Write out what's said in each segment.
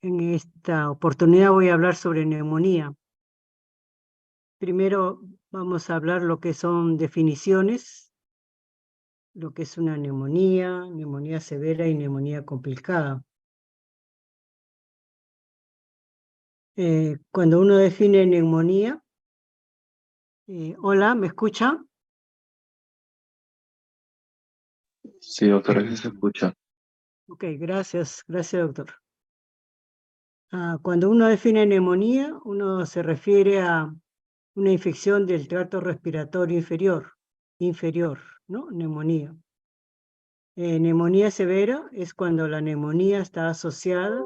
En esta oportunidad voy a hablar sobre neumonía. Primero vamos a hablar lo que son definiciones, lo que es una neumonía, neumonía severa y neumonía complicada. Cuando uno define neumonía, hola, ¿me escucha? Sí, doctora, sí se escucha. Ok, gracias, doctor. Cuando uno define neumonía, uno se refiere a una infección del tracto respiratorio inferior, ¿no? Neumonía. Neumonía severa es cuando la neumonía está asociada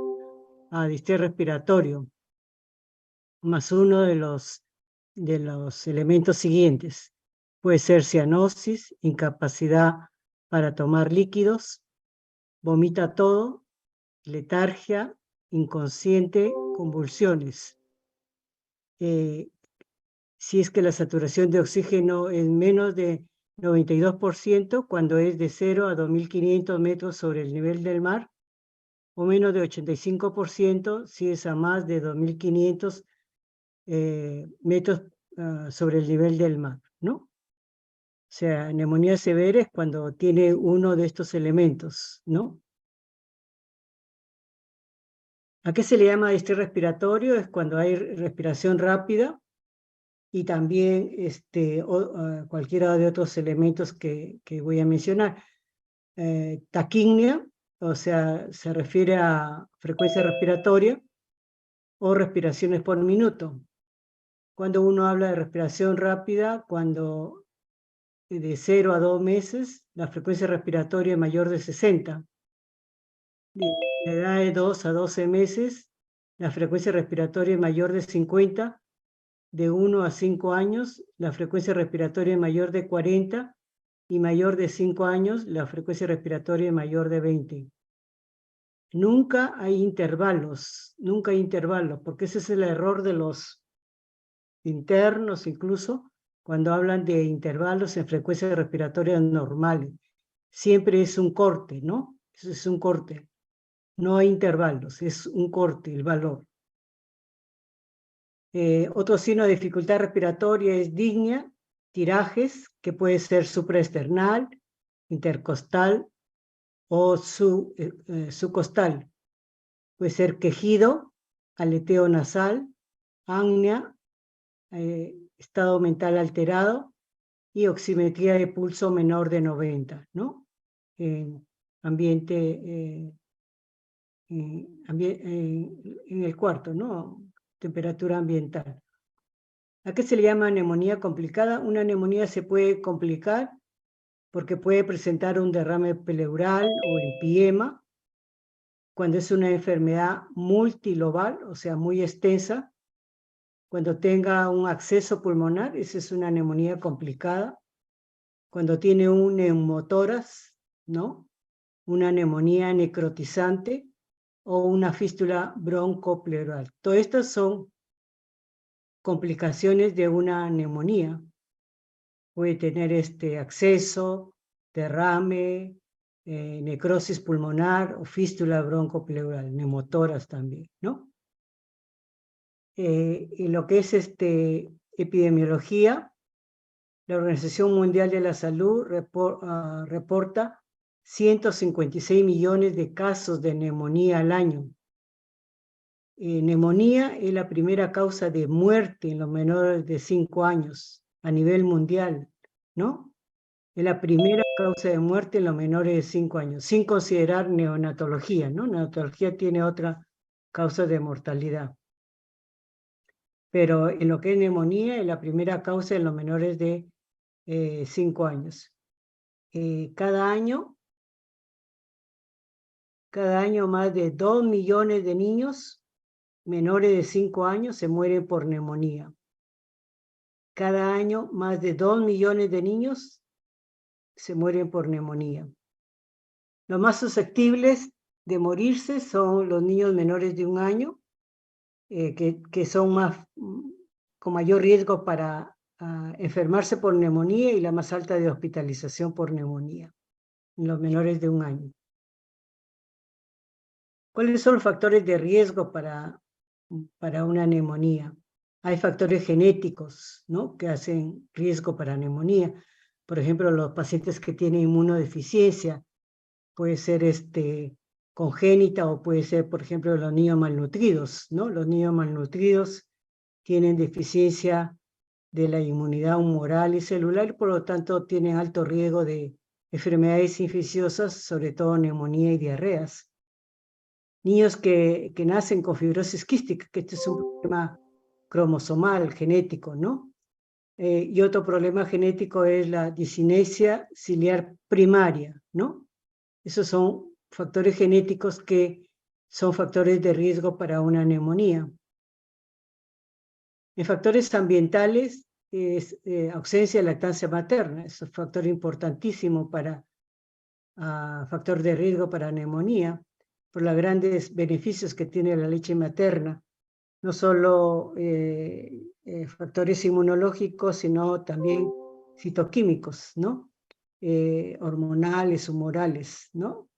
a distrés respiratorio, más uno de los elementos siguientes. Puede ser cianosis, incapacidad para tomar líquidos, vomita todo, letargia, inconsciente, convulsiones. Si es que la saturación de oxígeno es menos de 92%, cuando es de 0 a 2.500 metros sobre el nivel del mar, o menos de 85% si es a más de 2.500 metros sobre el nivel del mar, ¿no? O sea, neumonía severa es cuando tiene uno de estos elementos, ¿no? ¿A qué se le llama distrés respiratorio? Es cuando hay respiración rápida y también cualquiera de otros elementos que voy a mencionar. Taquimia, o sea, se refiere a frecuencia respiratoria o respiraciones por minuto. Cuando uno habla de respiración rápida, cuando de 0 a 2 meses, la frecuencia respiratoria es mayor de 60. De la edad de 2 a 12 meses, la frecuencia respiratoria es mayor de 50. De 1 a 5 años, la frecuencia respiratoria es mayor de 40. Y mayor de 5 años, la frecuencia respiratoria es mayor de 20. Nunca hay intervalos, porque ese es el error de los internos incluso, cuando hablan de intervalos en frecuencia respiratoria normales. Siempre es un corte, ¿no? Eso es un corte. No hay intervalos, es un corte el valor. Otro signo de dificultad respiratoria es disnea, tirajes, que puede ser supraesternal, intercostal o subcostal. Puede ser quejido, aleteo nasal, apnea, estado mental alterado y oximetría de pulso menor de 90, ¿no? Ambiente, en el cuarto, ¿no? Temperatura ambiental. ¿A qué se le llama neumonía complicada? Una neumonía se puede complicar porque puede presentar un derrame pleural o empiema, cuando es una enfermedad multilobar, o sea, muy extensa. Cuando tenga un acceso pulmonar, esa es una neumonía complicada. Cuando tiene un neumotórax, ¿no? Una neumonía necrotizante o una fístula broncopleural. Todas estas son complicaciones de una neumonía. Puede tener acceso, derrame, necrosis pulmonar o fístula broncopleural, neumotórax también, ¿no? Y lo que es epidemiología, la Organización Mundial de la Salud reporta 156 millones de casos de neumonía al año. Neumonía es la primera causa de muerte en los menores de 5 años a nivel mundial, ¿no? Es la primera causa de muerte en los menores de 5 años, sin considerar neonatología, ¿no? Neonatología tiene otra causa de mortalidad. Pero en lo que es neumonía es la primera causa en los menores de 5 años. Cada año más de 2 millones de niños menores de 5 años se mueren por neumonía. Cada año más de 2 millones de niños se mueren por neumonía. Los más susceptibles de morirse son los niños menores de 1 año, que son con mayor riesgo para enfermarse por neumonía y la más alta de hospitalización por neumonía en los menores de 1 año. ¿Cuáles son los factores de riesgo para una neumonía? Hay factores genéticos, ¿no?, que hacen riesgo para neumonía. Por ejemplo, los pacientes que tienen inmunodeficiencia, puede ser congénita o puede ser, por ejemplo, los niños malnutridos, ¿no? Los niños malnutridos tienen deficiencia de la inmunidad humoral y celular, y por lo tanto tienen alto riesgo de enfermedades infecciosas, sobre todo neumonía y diarreas. Niños que nacen con fibrosis quística, que este es un problema cromosomal, genético, ¿no? Y otro problema genético es la discinesia ciliar primaria, ¿no? Esos son factores genéticos que son factores de riesgo para una neumonía. En factores ambientales es ausencia de lactancia materna, es un factor importantísimo para factor de riesgo para neumonía, por los grandes beneficios que tiene la leche materna, no solo factores inmunológicos, sino también citoquímicos, ¿no? Hormonales, humorales, ¿no?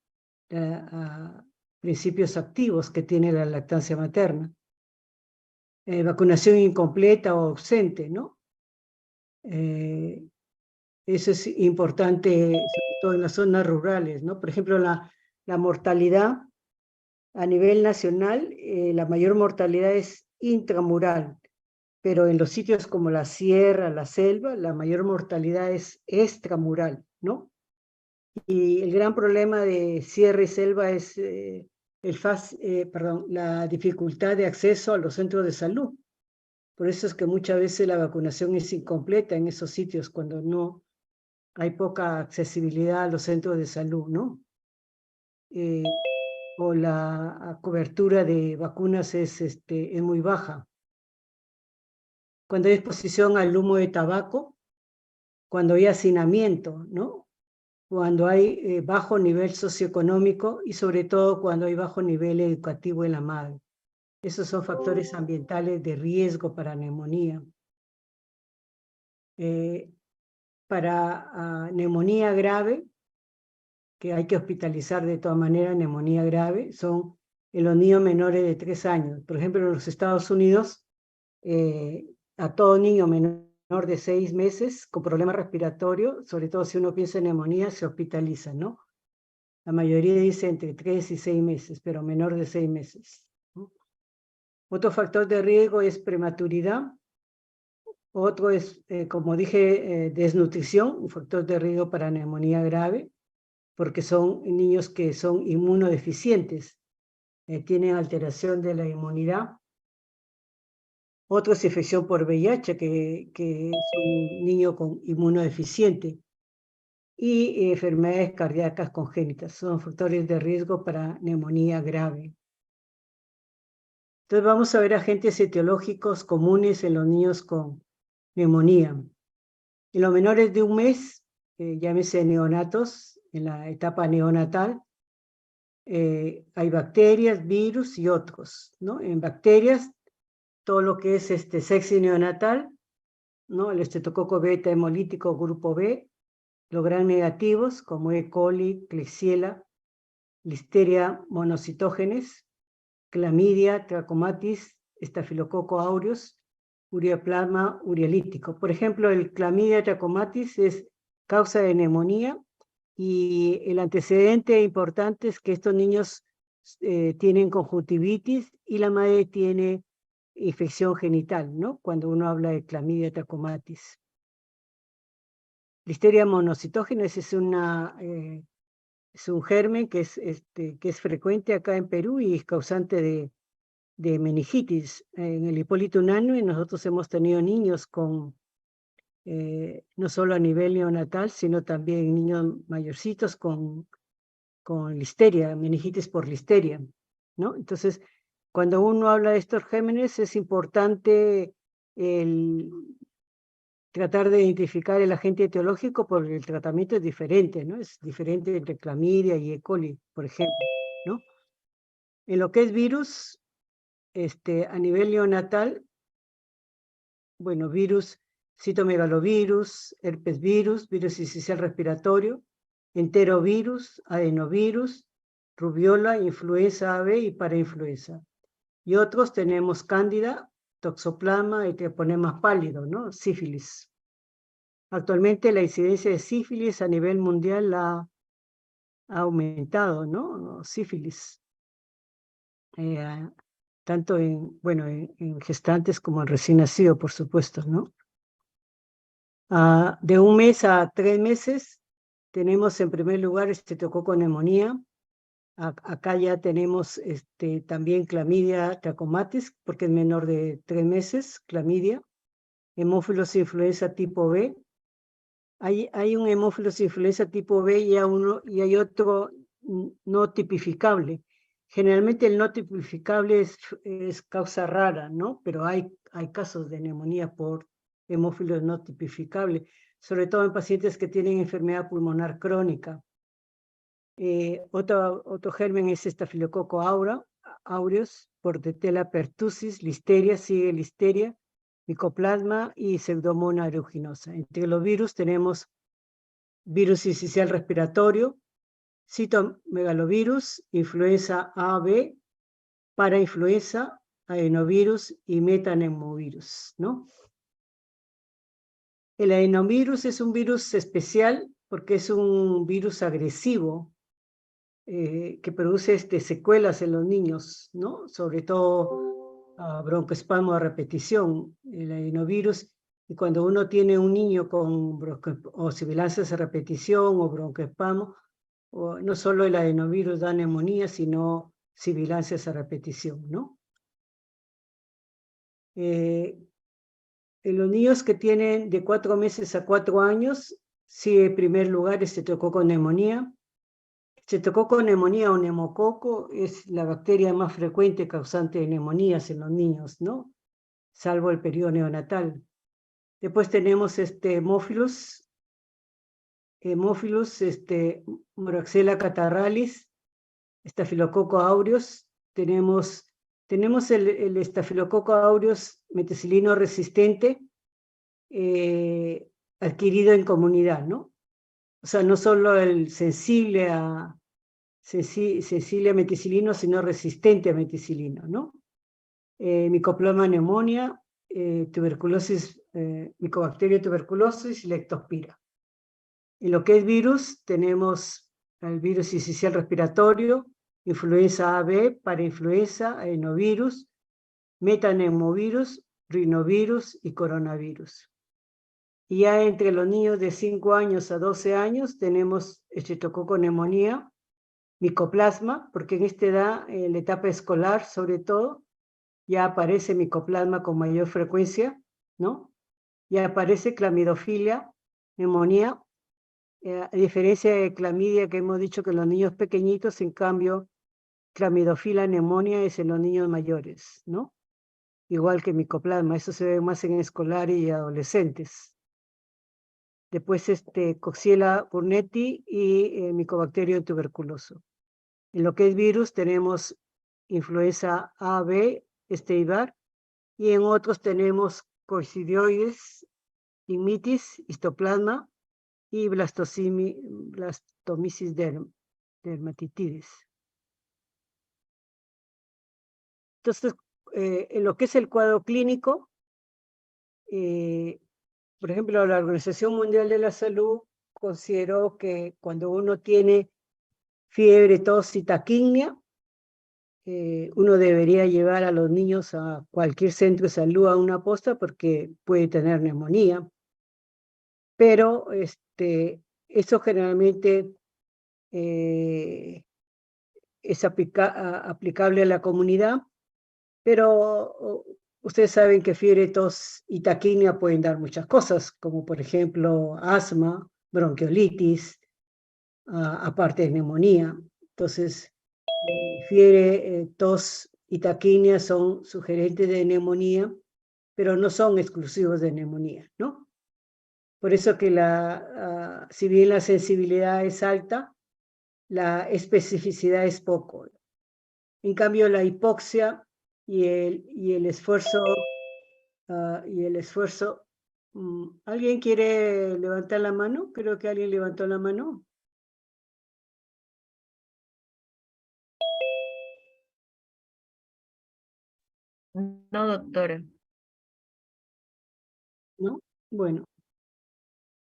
Principios activos que tiene la lactancia materna. Vacunación incompleta o ausente, ¿no? Eso es importante, sobre todo en las zonas rurales, ¿no? Por ejemplo, la mortalidad a nivel nacional, la mayor mortalidad es intramural, pero en los sitios como la sierra, la selva, la mayor mortalidad es extramural, ¿no? Y el gran problema de sierra y selva es la dificultad de acceso a los centros de salud. Por eso es que muchas veces la vacunación es incompleta en esos sitios, cuando no hay poca accesibilidad a los centros de salud, ¿no? O la cobertura de vacunas es muy baja. Cuando hay exposición al humo de tabaco, cuando hay hacinamiento, ¿no? Cuando hay bajo nivel socioeconómico y sobre todo cuando hay bajo nivel educativo en la madre. Esos son factores ambientales de riesgo para neumonía. Para neumonía grave, que hay que hospitalizar de todas maneras, neumonía grave, son en los niños menores de 3 años. Por ejemplo, en los Estados Unidos, a todo niño menor de 6 meses con problema respiratorio, sobre todo si uno piensa en neumonía, se hospitaliza, ¿no? La mayoría dice entre 3 y 6 meses, pero menor de 6 meses, ¿no? Otro factor de riesgo es prematuridad. Otro es, como dije, desnutrición, un factor de riesgo para neumonía grave, porque son niños que son inmunodeficientes, tienen alteración de la inmunidad. Otro es infección por VIH, que es un niño con inmunodeficiente. Y enfermedades cardíacas congénitas, son factores de riesgo para neumonía grave. Entonces vamos a ver agentes etiológicos comunes en los niños con neumonía. En los menores de 1 mes, llámese neonatos, en la etapa neonatal, hay bacterias, virus y otros, ¿no? En bacterias, todo lo que es sepsis neonatal, ¿no? El estreptococo beta hemolítico grupo B, los gram negativos como E. coli, Klebsiella, Listeria monocitógenes, clamidia, trachomatis, estafilococo aureus, ureaplasma ureolítico. Por ejemplo, el clamidia trachomatis es causa de neumonía y el antecedente importante es que estos niños tienen conjuntivitis y la madre tiene infección genital, ¿no? Cuando uno habla de clamidia trachomatis. Listeria monocitógenes es un germen que es frecuente acá en Perú y es causante de meningitis. En el Hipólito Unanue nosotros hemos tenido niños con, no solo a nivel neonatal, sino también niños mayorcitos con listeria, meningitis por listeria, ¿no? Entonces, cuando uno habla de estos gérmenes es importante tratar de identificar el agente etiológico porque el tratamiento es diferente, ¿no? Es diferente entre clamidia y E. coli, por ejemplo, ¿no? En lo que es virus, a nivel neonatal, bueno, virus, citomegalovirus, herpesvirus, virus sincicial respiratorio, enterovirus, adenovirus, rubiola, influenza ave y parainfluenza. Y otros tenemos cándida, toxoplasma y treponema pálido, ¿no? Sífilis. Actualmente la incidencia de sífilis a nivel mundial ha aumentado, ¿no? Sífilis. Tanto en gestantes como en recién nacido, por supuesto, ¿no? De 1 mes a 3 meses tenemos en primer lugar estreptococo neumonía. Acá ya tenemos también clamidia trachomatis, porque es menor de 3 meses, clamidia. Hemófilos influenza tipo B. Hay un hemófilos influenza tipo B y hay otro no tipificable. Generalmente el no tipificable es causa rara, ¿no? Pero hay casos de neumonía por hemófilos no tipificable, sobre todo en pacientes que tienen enfermedad pulmonar crónica. Otro germen es estafilococo aureus, Bordetella pertussis, listeria, sigue listeria, Mycoplasma y Pseudomonas aeruginosa. Entre los virus tenemos virus incisional respiratorio, citomegalovirus, influenza A, B, parainfluenza, adenovirus y metaneumovirus, ¿no? El adenovirus es un virus especial porque es un virus agresivo que produce secuelas en los niños, ¿no? Sobre todo broncoespasmo a repetición, el adenovirus. Y cuando uno tiene un niño con o sibilancias a repetición o broncoespasmo, no solo el adenovirus da neumonía, sino sibilancias a repetición, ¿no? En los niños que tienen de 4 meses a 4 años, sí, en primer lugar, estreptococo neumonía. Estreptococo neumonía o neumococo es la bacteria más frecuente causante de neumonías en los niños, ¿no? Salvo el periodo neonatal. Después tenemos Hemófilos, Moraxella catarralis, Staphylococcus aureus. Tenemos el Staphylococcus aureus meticilino resistente adquirido en comunidad, ¿no? O sea, no solo el sensible a meticilino, sino resistente a meticilino, ¿no? Mycoplasma pneumonia, tuberculosis, Mycobacteria tuberculosis y leptospira. En lo que es virus, tenemos el virus incisional respiratorio, influenza AB, parainfluenza, adenovirus, metaneumovirus, rinovirus y coronavirus. Y ya entre los niños de 5 años a 12 años tenemos estreptococo neumonía, micoplasma, porque en esta edad, en la etapa escolar sobre todo, ya aparece micoplasma con mayor frecuencia, ¿no? Ya aparece clamidofilia, neumonía, a diferencia de clamidia que hemos dicho que en los niños pequeñitos, en cambio, clamidofilia, neumonía es en los niños mayores, ¿no? Igual que micoplasma, eso se ve más en escolares y adolescentes. Después Coxiella burnetii y Mycobacterium tuberculoso. En lo que es virus tenemos influenza A, B, IBAR, y en otros tenemos coccidioides, igmitis, histoplasma y blastomisis dermatitidis. Entonces, en lo que es el cuadro clínico, por ejemplo, la Organización Mundial de la Salud consideró que cuando uno tiene fiebre, tos y taquimia, uno debería llevar a los niños a cualquier centro de salud a una posta porque puede tener neumonía. Pero eso generalmente es aplicable a la comunidad, pero ustedes saben que fiebre, tos y taquimia pueden dar muchas cosas, como por ejemplo asma, bronquiolitis, aparte de neumonía. Entonces, fiebre, tos y taquimia son sugerentes de neumonía, pero no son exclusivos de neumonía, ¿no? Por eso que si bien la sensibilidad es alta, la especificidad es poco. En cambio, la hipoxia y el esfuerzo, ¿alguien quiere levantar la mano? Creo que alguien levantó la mano. No, doctora. ¿No? Bueno,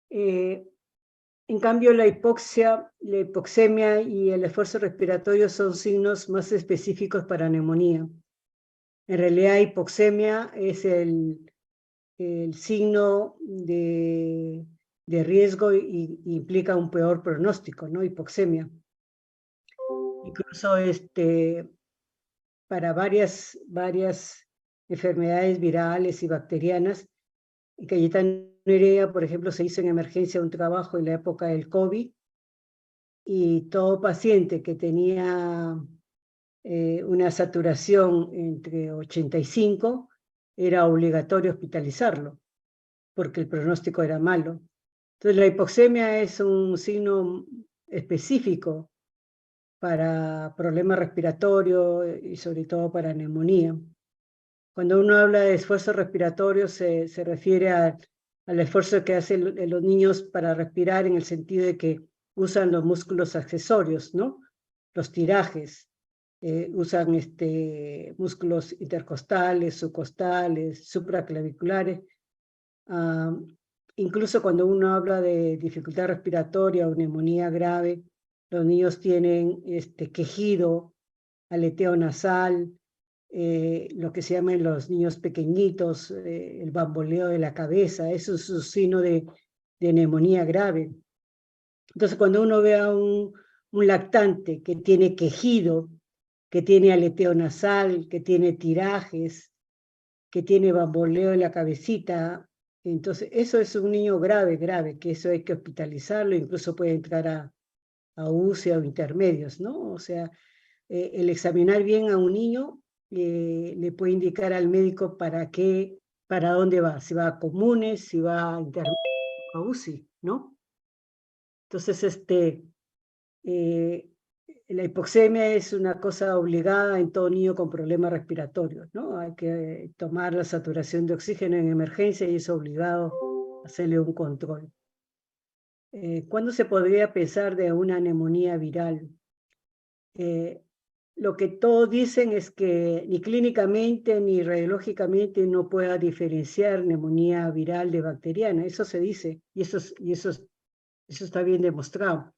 en cambio la hipoxemia y el esfuerzo respiratorio son signos más específicos para neumonía. En realidad, hipoxemia es el signo de riesgo y implica un peor pronóstico, ¿no? Hipoxemia. Incluso para varias enfermedades virales y bacterianas, Cayetano Heredia, por ejemplo, se hizo en emergencia un trabajo en la época del COVID y todo paciente que tenía una saturación entre 85, era obligatorio hospitalizarlo, porque el pronóstico era malo. Entonces, la hipoxemia es un signo específico para problemas respiratorios y sobre todo para neumonía. Cuando uno habla de esfuerzo respiratorio, se refiere al esfuerzo que hacen los niños para respirar, en el sentido de que usan los músculos accesorios, ¿no? Los tirajes. Usan músculos intercostales, subcostales, supraclaviculares. Incluso cuando uno habla de dificultad respiratoria o neumonía grave, los niños tienen quejido, aleteo nasal, lo que se llaman los niños pequeñitos, el bamboleo de la cabeza. Eso es un signo de neumonía grave. Entonces, cuando uno ve a un lactante que tiene quejido, que tiene aleteo nasal, que tiene tirajes, que tiene bamboleo en la cabecita, entonces eso es un niño grave, que eso hay que hospitalizarlo, incluso puede entrar a UCI o intermedios, ¿no? O sea, el examinar bien a un niño le puede indicar al médico para dónde va, si va a comunes, si va a intermedios, a UCI, ¿no? Entonces, la hipoxemia es una cosa obligada en todo niño con problemas respiratorios, ¿no? Hay que tomar la saturación de oxígeno en emergencia y es obligado hacerle un control. ¿Cuándo se podría pensar de una neumonía viral? Lo que todos dicen es que ni clínicamente ni radiológicamente no pueda diferenciar neumonía viral de bacteriana. Eso se dice y eso está bien demostrado.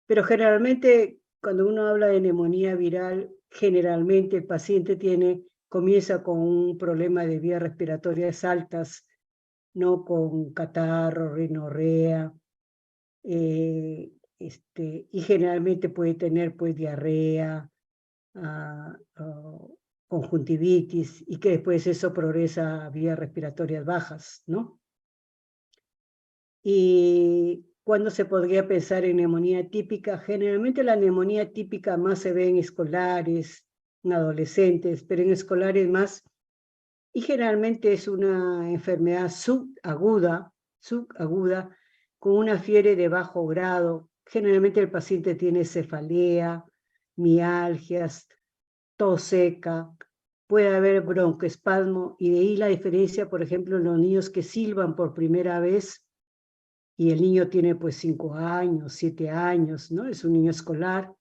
Pero generalmente, cuando uno habla de neumonía viral, generalmente el paciente comienza con un problema de vías respiratorias altas, no con catarro, rinorrea, y generalmente puede tener pues diarrea, conjuntivitis, y que después eso progresa a vías respiratorias bajas, ¿no? Y ¿cuándo se podría pensar en neumonía típica? Generalmente la neumonía típica más se ve en escolares, en adolescentes, pero en escolares más, y generalmente es una enfermedad subaguda, con una fiebre de bajo grado. Generalmente el paciente tiene cefalea, mialgias, tos seca, puede haber broncoespasmo, y de ahí la diferencia, por ejemplo, en los niños que silban por primera vez, y el niño tiene pues 5 años, 7 años, ¿no? Es un niño escolar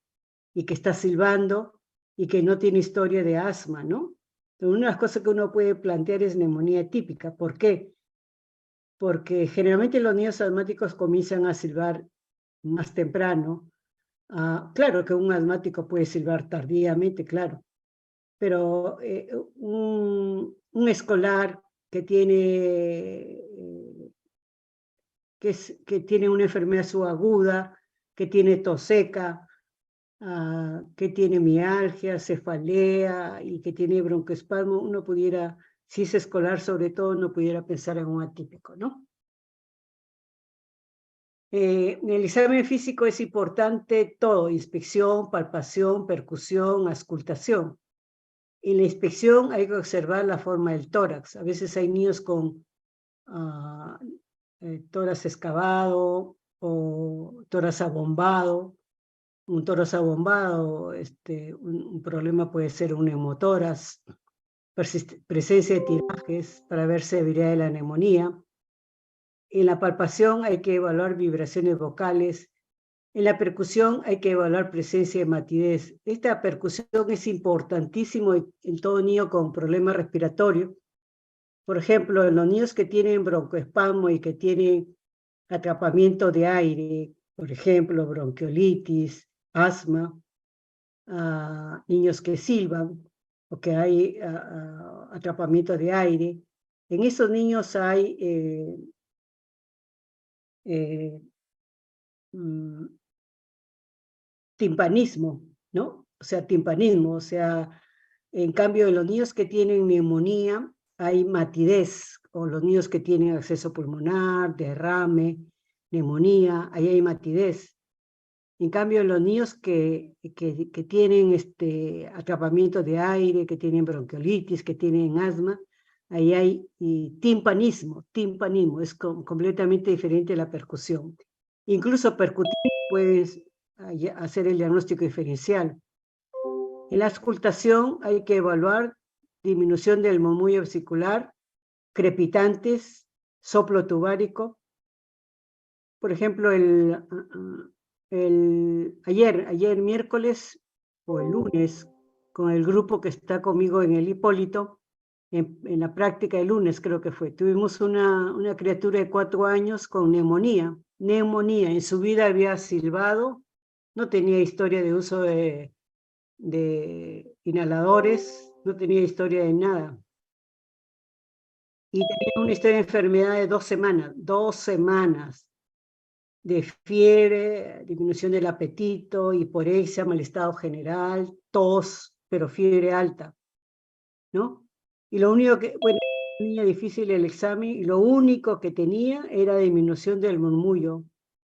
y que está silbando y que no tiene historia de asma, ¿no? Pero una de las cosas que uno puede plantear es neumonía típica. ¿Por qué? Porque generalmente los niños asmáticos comienzan a silbar más temprano. Claro que un asmático puede silbar tardíamente, claro, pero un escolar que tiene una enfermedad subaguda, que tiene tos seca, que tiene mialgia, cefalea y que tiene broncoespasmo, uno pudiera, si es escolar sobre todo, no pudiera pensar en un atípico, ¿no? En el examen físico es importante todo: inspección, palpación, percusión, auscultación. En la inspección hay que observar la forma del tórax. A veces hay niños con tórax excavado o tórax abombado. Un tórax abombado, un problema puede ser un neumotórax, presencia de tirajes para ver severidad de la neumonía. En la palpación hay que evaluar vibraciones vocales, En la percusión hay que evaluar presencia de matidez. Esta percusión es importantísimo en todo niño con problema respiratorio. Por ejemplo, en los niños que tienen broncoespasmo y que tienen atrapamiento de aire, por ejemplo, bronquiolitis, asma, niños que silban o que hay atrapamiento de aire. En esos niños hay timpanismo, ¿no? O sea, timpanismo, o sea, en cambio en los niños que tienen neumonía hay matidez, o los niños que tienen acceso pulmonar, derrame, neumonía, ahí hay matidez. En cambio, los niños que tienen atrapamiento de aire, que tienen bronquiolitis, que tienen asma, ahí hay timpanismo, es completamente diferente a la percusión. Incluso percutir puedes hacer el diagnóstico diferencial. En la auscultación hay que evaluar disminución del murmullo vesicular, crepitantes, soplo tubárico. Por ejemplo, ayer miércoles o el lunes, con el grupo que está conmigo en el Hipólito, en la práctica el lunes creo que fue, tuvimos una criatura de 4 años con neumonía, en su vida había silbado, no tenía historia de uso de inhaladores, no tenía historia de nada. Y tenía una historia de enfermedad de 2 semanas, de fiebre, disminución del apetito, hiporexia, mal estado general, tos, pero fiebre alta, ¿no? Y lo único que, bueno, tenía difícil el examen, y lo único que tenía era disminución del murmullo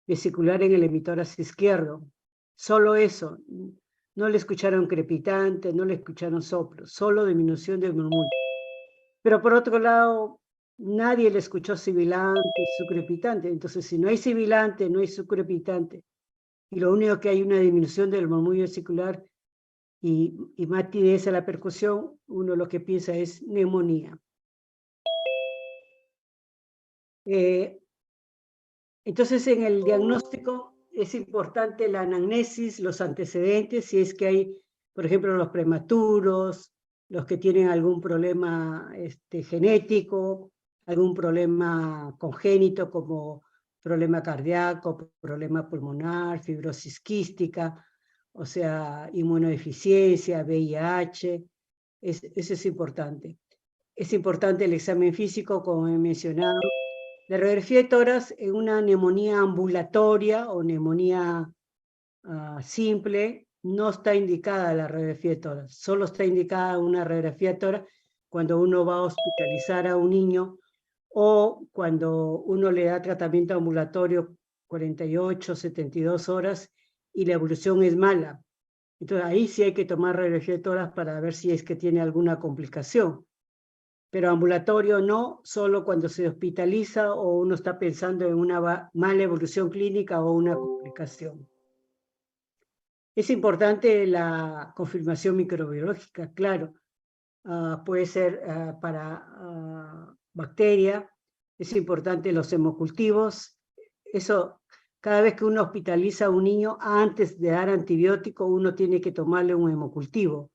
vesicular en el hemitórax izquierdo. Solo eso. No le escucharon crepitante, no le escucharon soplo, solo disminución del murmullo. Pero por otro lado, nadie le escuchó sibilante, sucrepitante. Entonces, si no hay sibilante, no hay sucrepitante, y lo único que hay una disminución del murmullo vesicular y matidez a la percusión, uno lo que piensa es neumonía. Entonces, en el diagnóstico es importante la anamnesis, los antecedentes, si es que hay, por ejemplo, los prematuros, los que tienen algún problema genético, algún problema congénito como problema cardíaco, problema pulmonar, fibrosis quística, o sea, inmunodeficiencia, VIH, eso es importante. Es importante el examen físico, como he mencionado. La radiografía de tórax en una neumonía ambulatoria o neumonía simple, no está indicada la radiografía de tórax, solo está indicada una radiografía de tórax cuando uno va a hospitalizar a un niño o cuando uno le da tratamiento ambulatorio 48, 72 horas y la evolución es mala. Entonces ahí sí hay que tomar radiografía de tórax para ver si es que tiene alguna complicación. Pero ambulatorio no, solo cuando se hospitaliza o uno está pensando en una mala evolución clínica o una complicación. Es importante la confirmación microbiológica, claro. Puede ser para bacteria, es importante los hemocultivos. Eso, cada vez que uno hospitaliza a un niño, antes de dar antibiótico, uno tiene que tomarle un hemocultivo.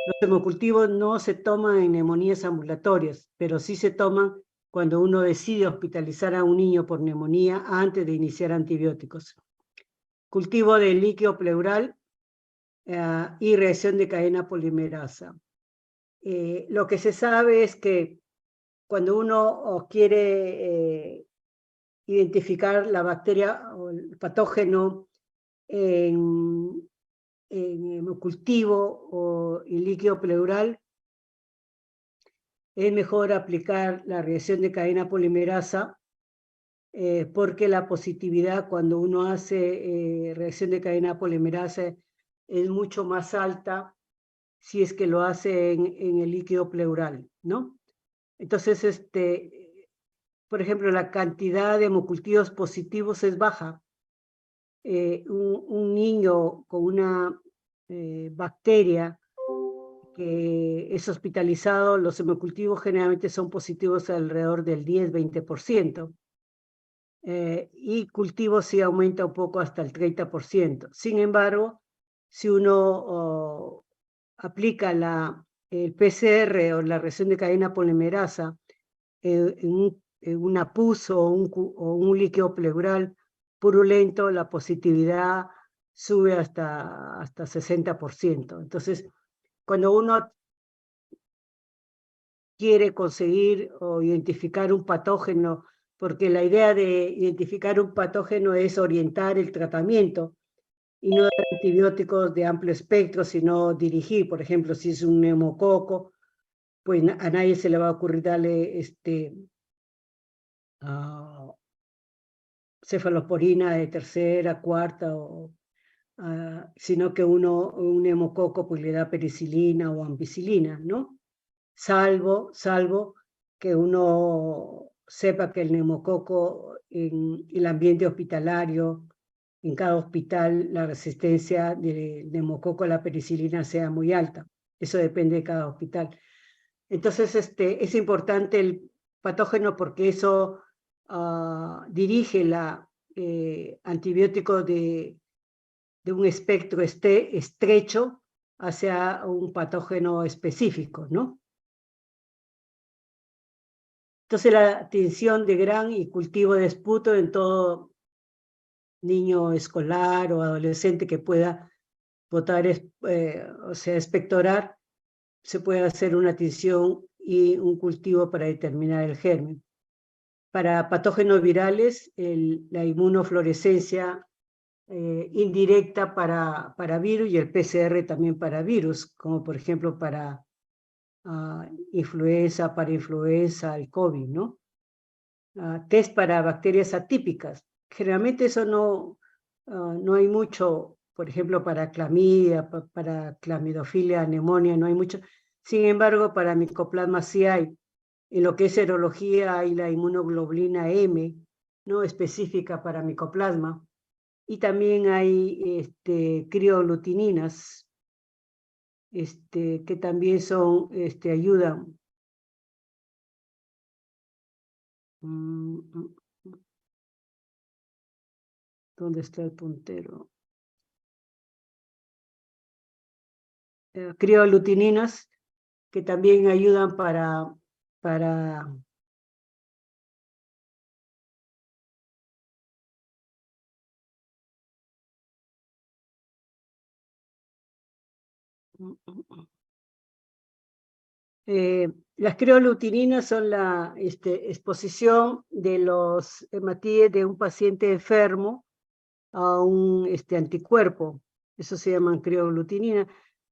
Los hemocultivos no se toman en neumonías ambulatorias, pero sí se toman cuando uno decide hospitalizar a un niño por neumonía antes de iniciar antibióticos. Cultivo de líquido pleural y reacción de cadena polimerasa. Lo que se sabe es que cuando uno quiere identificar la bacteria o el patógeno en hemocultivo o en líquido pleural, es mejor aplicar la reacción de cadena polimerasa porque la positividad cuando uno hace reacción de cadena polimerasa es mucho más alta si es que lo hace en el líquido pleural, ¿no? Entonces, por ejemplo, la cantidad de hemocultivos positivos es baja. Un niño con una bacteria que es hospitalizado, los hemocultivos generalmente son positivos alrededor del 10-20%. y cultivo sí aumenta un poco hasta el 30%. Sin embargo, si uno aplica el PCR o la reacción de cadena polimerasa en una pus o un líquido pleural purulento, la positividad sube hasta 60%. Entonces, cuando uno quiere conseguir o identificar un patógeno, porque la idea de identificar un patógeno es orientar el tratamiento y no dar antibióticos de amplio espectro, sino dirigir. Por ejemplo, si es un neumococo, pues a nadie se le va a ocurrir darle cefalosporina de tercera, cuarta, sino que un neumococo pues le da penicilina o ampicilina, ¿no? Salvo que uno sepa que el neumococo en el ambiente hospitalario, en cada hospital, la resistencia del neumococo a la penicilina sea muy alta. Eso depende de cada hospital. Entonces, es importante el patógeno porque eso dirige la antibiótico de un espectro estrecho hacia un patógeno específico, ¿no? Entonces la atención de gran y cultivo de esputo en todo niño escolar o adolescente que pueda botar, o sea, expectorar, se puede hacer una tinción y un cultivo para determinar el germen. Para patógenos virales, la inmunofluorescencia indirecta para virus y el PCR también para virus, como por ejemplo para influenza, el COVID, ¿no? Test para bacterias atípicas. Generalmente eso no hay mucho, por ejemplo, para clamidia, para clamidofilia, neumonía, no hay mucho. Sin embargo, para micoplasma sí hay. En lo que es serología hay la inmunoglobulina M, ¿no? Específica para micoplasma. Y también hay crioglutininas, que también ayudan. ¿Dónde está el puntero? Crioglutininas, que también ayudan para las crioglutininas son la exposición de los hematíes de un paciente enfermo a un anticuerpo. Eso se llaman crioglutinina.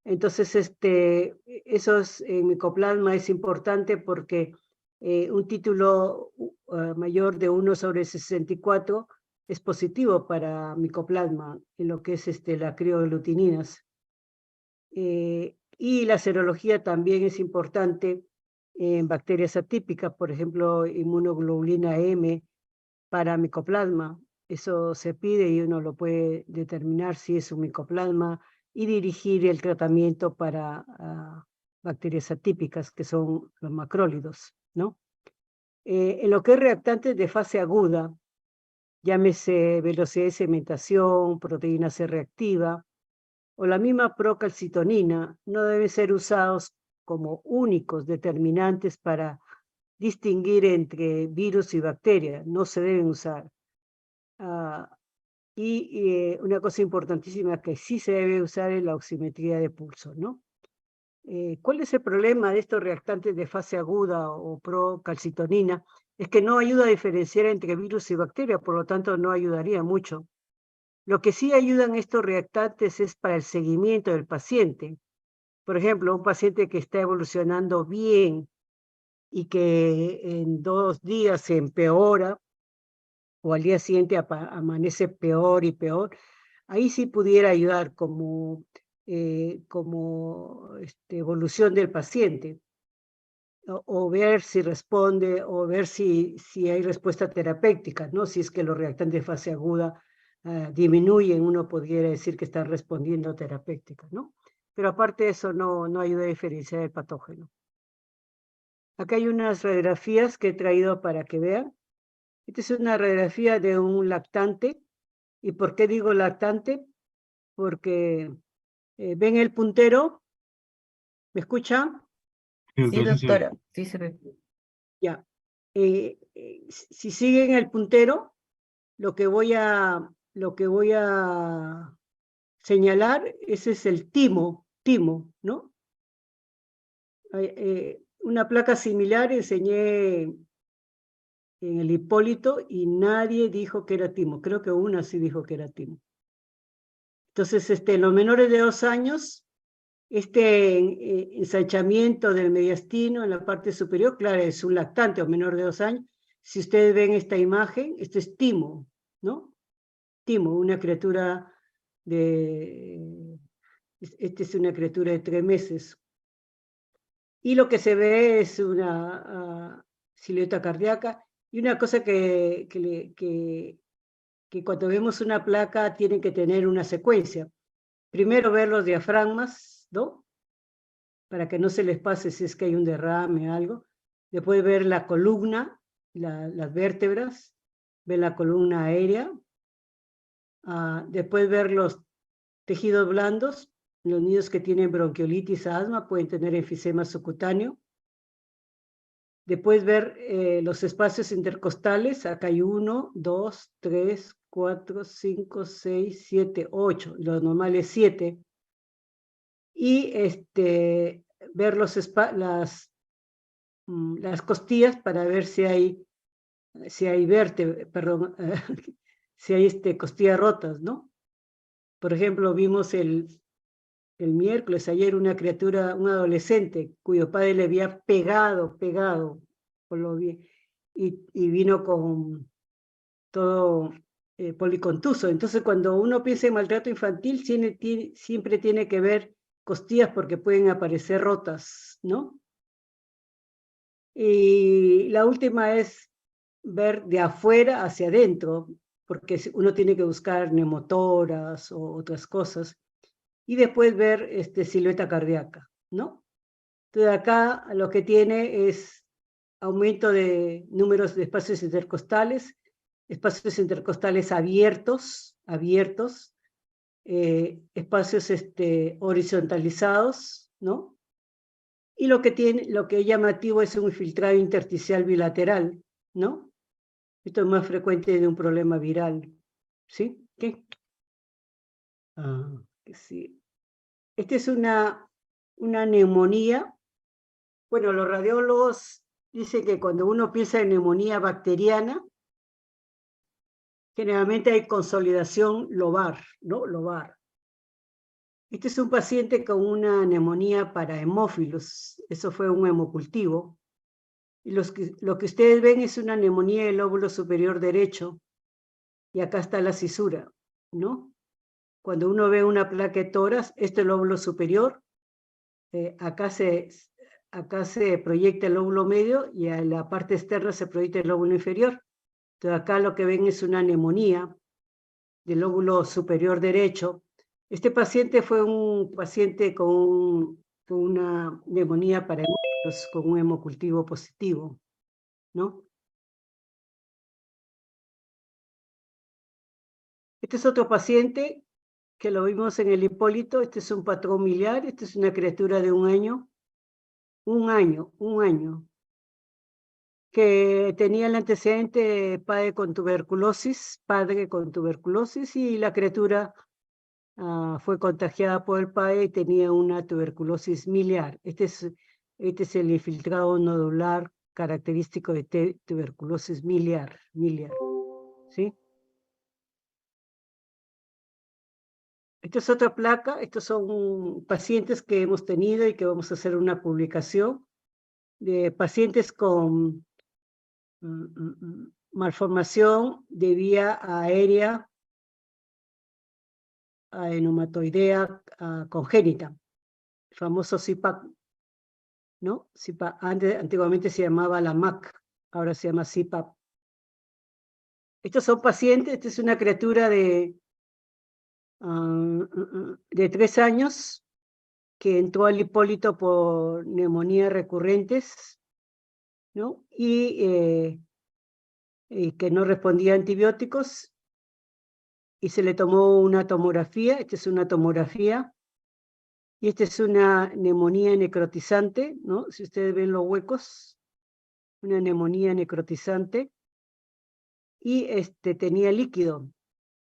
Entonces, en micoplasma es importante porque un título mayor de 1/64 es positivo para micoplasma, en lo que es las crioglutininas. Y la serología también es importante en bacterias atípicas, por ejemplo, inmunoglobulina M para micoplasma. Eso se pide y uno lo puede determinar si es un micoplasma y dirigir el tratamiento para bacterias atípicas, que son los macrólidos, ¿no? En lo que es reactantes de fase aguda, llámese velocidad de segmentación, proteína C reactiva, o la misma procalcitonina, no deben ser usados como únicos determinantes para distinguir entre virus y bacterias, no se deben usar. Una cosa importantísima que sí se debe usar es la oximetría de pulso, ¿no? ¿Cuál es el problema de estos reactantes de fase aguda o procalcitonina? Es que no ayuda a diferenciar entre virus y bacterias, por lo tanto no ayudaría mucho. Lo que sí ayudan estos reactantes es para el seguimiento del paciente. Por ejemplo, un paciente que está evolucionando bien y que en 2 días se empeora o al día siguiente amanece peor y peor, ahí sí pudiera ayudar como evolución del paciente, o ver si responde, o ver si hay respuesta terapéutica, ¿no? Si es que los reactantes de fase aguda disminuyen, uno pudiera decir que están respondiendo terapéutica, ¿no? Pero aparte de eso, no ayuda a diferenciar el patógeno. Acá hay unas radiografías que he traído para que vean. Esta es una radiografía de un lactante. ¿Y por qué digo lactante? Porque ven el puntero, ¿me escuchan? Sí, doctora, sí se ve. Ya. Si siguen el puntero, lo que voy a señalar, ese es el timo, ¿no? Una placa similar enseñé en el Hipólito y nadie dijo que era timo. Creo que una sí dijo que era timo. Entonces, en los menores de 2 años, ensanchamiento del mediastino en la parte superior, claro, es un lactante o menor de 2 años. Si ustedes ven esta imagen, esto es timo, ¿no? Timo, una criatura es una criatura de 3 meses. Y lo que se ve es una silueta cardíaca. Y una cosa que cuando vemos una placa tiene que tener una secuencia. Primero ver los diafragmas, ¿no? Para que no se les pase si es que hay un derrame o algo. Después ver la columna, las vértebras, ver la columna aérea. Después ver los tejidos blandos. Los niños que tienen bronquiolitis, asma, pueden tener enfisema subcutáneo. Después ver los espacios intercostales. Acá hay 1, 2, 3, 4, 5, 6, 7, 8. Lo normal es 7. Y ver las costillas para ver si hay perdón, si hay costillas rotas, ¿no? Por ejemplo, vimos el miércoles, ayer, un adolescente, cuyo padre le había pegado, por lo bien, y vino con todo policontuso. Entonces, cuando uno piensa en maltrato infantil, siempre tiene que ver costillas porque pueden aparecer rotas, ¿no? Y la última es ver de afuera hacia adentro, porque uno tiene que buscar neumotoras o otras cosas, y después ver silueta cardíaca, ¿no? Entonces acá lo que tiene es aumento de números de espacios intercostales abiertos, espacios horizontalizados, ¿no? Y lo que es llamativo es un infiltrado intersticial bilateral, ¿no? Esto es más frecuente de un problema viral, ¿sí? ¿Qué? Sí. Esta es una neumonía. Bueno, los radiólogos dicen que cuando uno piensa en neumonía bacteriana, generalmente hay consolidación lobar, ¿no? Lobar. Este es un paciente con una neumonía para hemófilos. Eso fue un hemocultivo. Y lo que ustedes ven es una neumonía del lóbulo superior derecho. Y acá está la cisura, ¿no? Cuando uno ve una placa de tórax, este lóbulo superior, acá se proyecta el lóbulo medio y a la parte externa se proyecta el lóbulo inferior. Entonces acá lo que ven es una neumonía del lóbulo superior derecho. Este paciente fue un paciente con una neumonía para hemófilos, con un hemocultivo positivo, ¿no? Este es otro paciente que lo vimos en el Hipólito. Este es un patrón miliar. Esta es una criatura de 1 año. Un año. Que tenía el antecedente padre con tuberculosis, y la criatura fue contagiada por el padre y tenía una tuberculosis miliar. Este es el infiltrado nodular característico de tuberculosis miliar, ¿sí? Esta es otra placa. Estos son pacientes que hemos tenido y que vamos a hacer una publicación de pacientes con malformación de vía aérea adenomatoidea congénita, el famoso CIPAC, ¿no? Antiguamente se llamaba la MAC, ahora se llama CIPAP. Estos son pacientes. Esta es una criatura de 3 años que entró al Hipólito por neumonía recurrentes, ¿no? Y y que no respondía a antibióticos, y se le tomó una tomografía. Esta es una tomografía, y esta es una neumonía necrotizante, ¿no? Si ustedes ven los huecos, una neumonía necrotizante, y tenía líquido,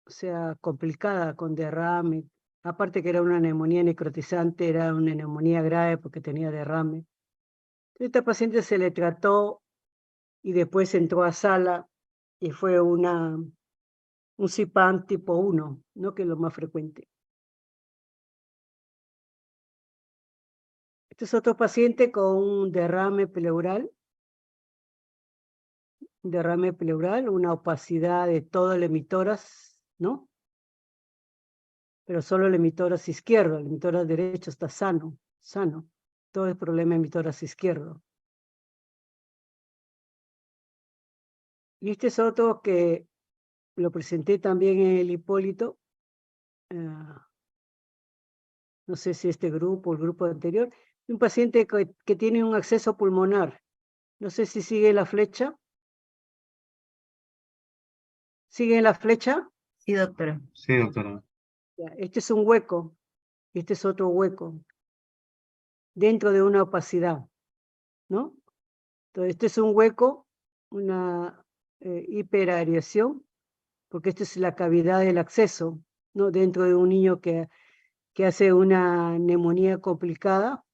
o sea, complicada, con derrame. Aparte que era una neumonía necrotizante, era una neumonía grave porque tenía derrame. Esta paciente se le trató y después entró a sala y fue un CIPAN tipo 1, ¿no? Que es lo más frecuente. Este es otro paciente con un derrame pleural, una opacidad de todo el hemitórax, ¿no? Pero solo el hemitórax izquierdo, el hemitórax derecho está sano. Todo el problema hemitórax izquierdo. Y este es otro que lo presenté también en el Hipólito, no sé si este grupo o el grupo anterior, un paciente que tiene un acceso pulmonar. No sé si sigue la flecha. ¿Sigue la flecha? Sí, doctora. Sí, doctora. Ya, este es un hueco, este es otro hueco, dentro de una opacidad, ¿no? Entonces, este es un hueco, una hiperareación, porque esta es la cavidad del acceso, ¿no? Dentro de un niño que hace una neumonía complicada.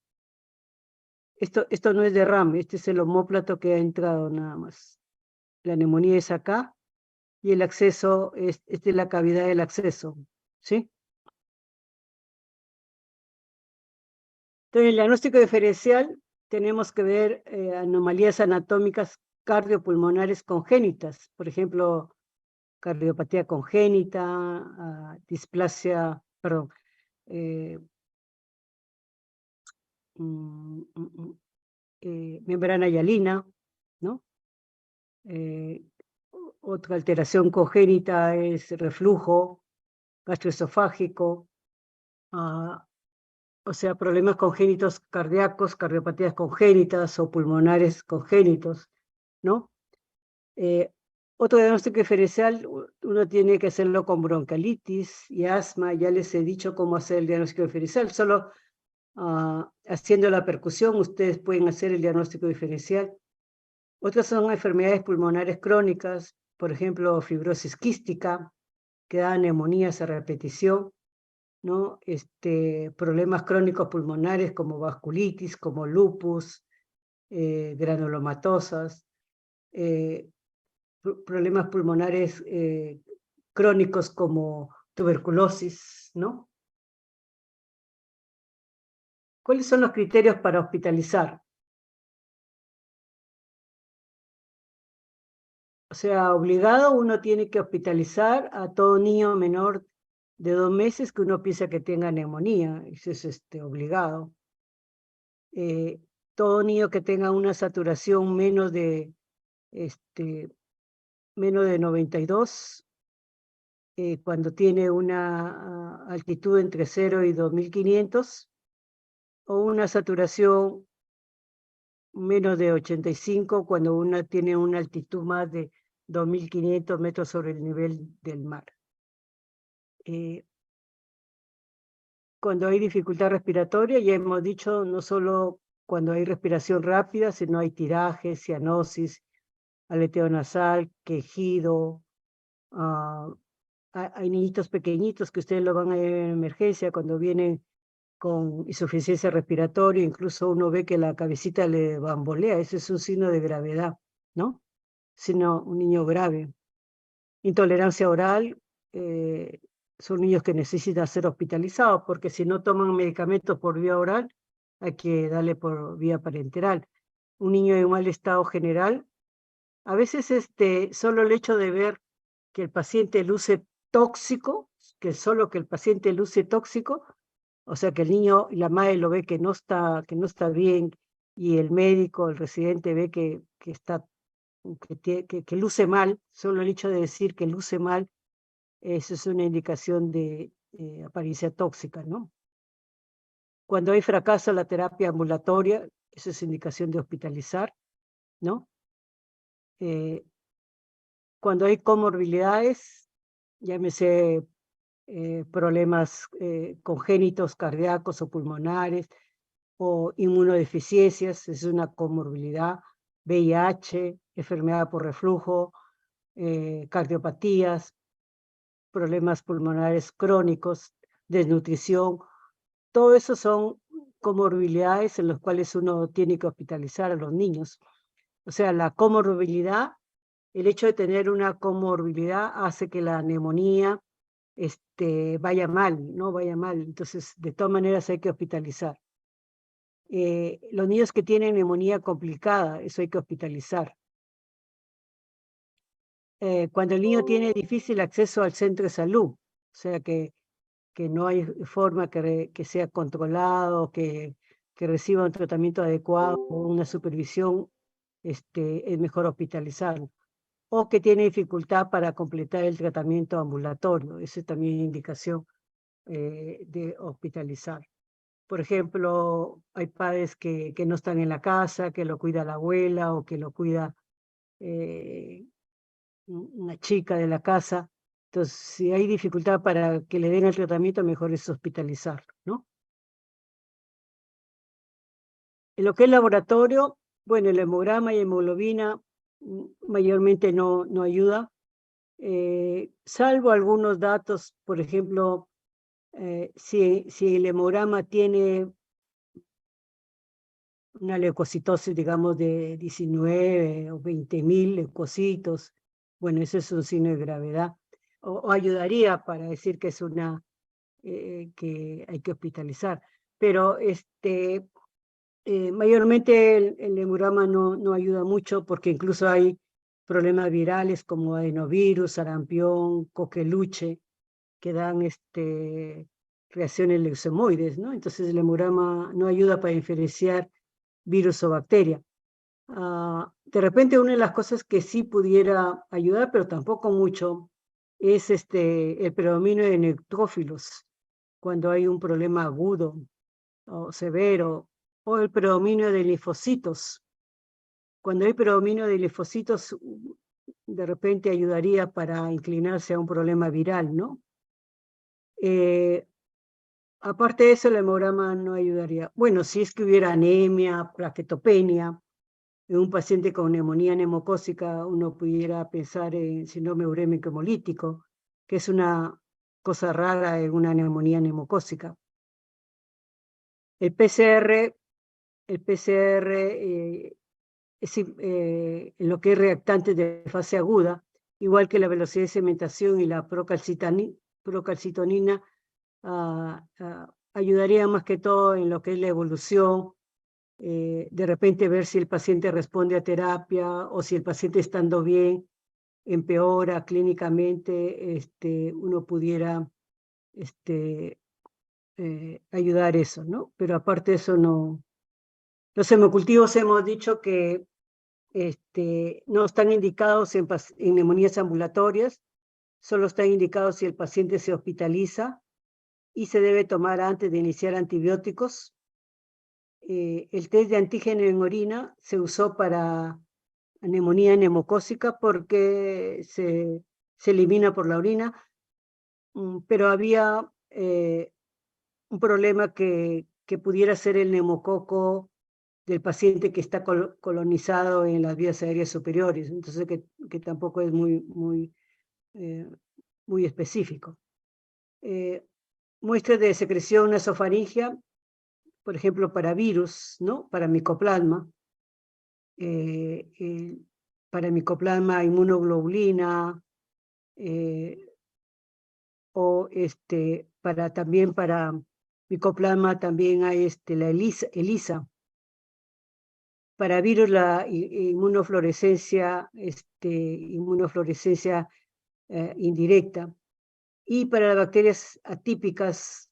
Esto no es derrame, este es el omóplato que ha entrado nada más. La neumonía es acá y el acceso, esta es la cavidad del acceso, ¿sí? Entonces, el diagnóstico diferencial, tenemos que ver anomalías anatómicas cardiopulmonares congénitas, por ejemplo, cardiopatía congénita, displasia, perdón, membrana hialina, ¿no? Otra alteración congénita es reflujo gastroesofágico, o sea, problemas congénitos cardíacos, cardiopatías congénitas o pulmonares congénitos, ¿no? Otro diagnóstico diferencial, uno tiene que hacerlo con bronquiolitis y asma. Ya les he dicho cómo hacer el diagnóstico diferencial, solo haciendo la percusión ustedes pueden hacer el diagnóstico diferencial. Otras son enfermedades pulmonares crónicas, por ejemplo, fibrosis quística, que da neumonías a repetición, ¿no? Problemas crónicos pulmonares como vasculitis, como lupus, granulomatosas, problemas pulmonares crónicos como tuberculosis, ¿no? ¿Cuáles son los criterios para hospitalizar? O sea, obligado uno tiene que hospitalizar a todo niño menor de 2 meses que uno piensa que tenga neumonía. Eso es obligado. Todo niño que tenga una saturación menos de 92, cuando tiene una altitud entre 0 y 2500, o una saturación menos de 85 cuando uno tiene una altitud más de 2500 metros sobre el nivel del mar. Cuando hay dificultad respiratoria, ya hemos dicho, no solo cuando hay respiración rápida, sino hay tiraje, cianosis, aleteo nasal, quejido. Hay niñitos pequeñitos que ustedes lo van a ver en emergencia cuando vienen con insuficiencia respiratoria, incluso uno ve que la cabecita le bambolea. Ese es un signo de gravedad, ¿no? Sino un niño grave. Intolerancia oral, son niños que necesitan ser hospitalizados, porque si no toman medicamentos por vía oral, hay que darle por vía parenteral. Un niño en mal estado general, a veces solo el hecho de ver que el paciente luce tóxico, que el paciente luce tóxico, o sea que el niño y la madre lo ve que no está bien, y el médico, el residente ve que luce mal, solo el hecho de decir que luce mal, eso es una indicación de apariencia tóxica, ¿no? Cuando hay fracaso en la terapia ambulatoria, eso es indicación de hospitalizar, ¿no? cuando hay comorbilidades, llámese problemas congénitos, cardíacos o pulmonares, o inmunodeficiencias, es una comorbilidad, VIH, enfermedad por reflujo, cardiopatías, problemas pulmonares crónicos, desnutrición, todo eso son comorbilidades en las cuales uno tiene que hospitalizar a los niños. O sea, la comorbilidad, el hecho de tener una comorbilidad hace que la neumonía vaya mal, no vaya mal. Entonces, de todas maneras hay que hospitalizar. Los niños que tienen neumonía complicada, eso hay que hospitalizar. Cuando el niño tiene difícil acceso al centro de salud, o sea que no hay forma que sea controlado, que reciba un tratamiento adecuado o una supervisión, es mejor hospitalizarlo. O que tiene dificultad para completar el tratamiento ambulatorio, esa es también indicación de hospitalizar. Por ejemplo, hay padres que no están en la casa, que lo cuida la abuela o que lo cuida una chica de la casa. Entonces, si hay dificultad para que le den el tratamiento, mejor es hospitalizarlo, ¿no? En lo que es laboratorio, bueno, el hemograma y hemoglobina mayormente no ayuda, salvo algunos datos, por ejemplo, si el hemograma tiene una leucocitosis, digamos, de 19 o 20.000 leucocitos, bueno, ese es un signo de gravedad, o ayudaría para decir que es una, que hay que hospitalizar, pero mayormente el hemograma no ayuda mucho porque incluso hay problemas virales como adenovirus, sarampión, coqueluche, que dan reacciones leucemoides, ¿no? Entonces el hemograma no ayuda para diferenciar virus o bacteria. De repente una de las cosas que sí pudiera ayudar, pero tampoco mucho, es el predominio de neutrófilos, cuando hay un problema agudo o severo, o el predominio de linfocitos. Cuando hay predominio de linfocitos, de repente ayudaría para inclinarse a un problema viral, ¿no? Aparte de eso, el hemograma no ayudaría. Bueno, si es que hubiera anemia, plaquetopenia, en un paciente con neumonía neumocócica, uno pudiera pensar en síndrome urémico hemolítico, que es una cosa rara en una neumonía neumocócica. El PCR en lo que es reactantes de fase aguda, igual que la velocidad de cementación y la procalcitonina, ayudaría más que todo en lo que es la evolución, de repente ver si el paciente responde a terapia o si el paciente estando bien empeora clínicamente, uno pudiera ayudar eso, ¿no? Pero aparte de eso no. Los hemocultivos hemos dicho que no están indicados en neumonías ambulatorias, solo están indicados si el paciente se hospitaliza y se debe tomar antes de iniciar antibióticos. El test de antígeno en orina se usó para neumonía neumocócica porque se elimina por la orina, pero había un problema que pudiera ser el neumococo del paciente que está colonizado en las vías aéreas superiores, entonces que tampoco es muy específico. Muestras de secreción nasofaringea, por ejemplo, para virus, ¿no? Para micoplasma, inmunoglobulina, o también para micoplasma también hay la ELISA. Para virus la inmunofluorescencia, indirecta. Y para las bacterias atípicas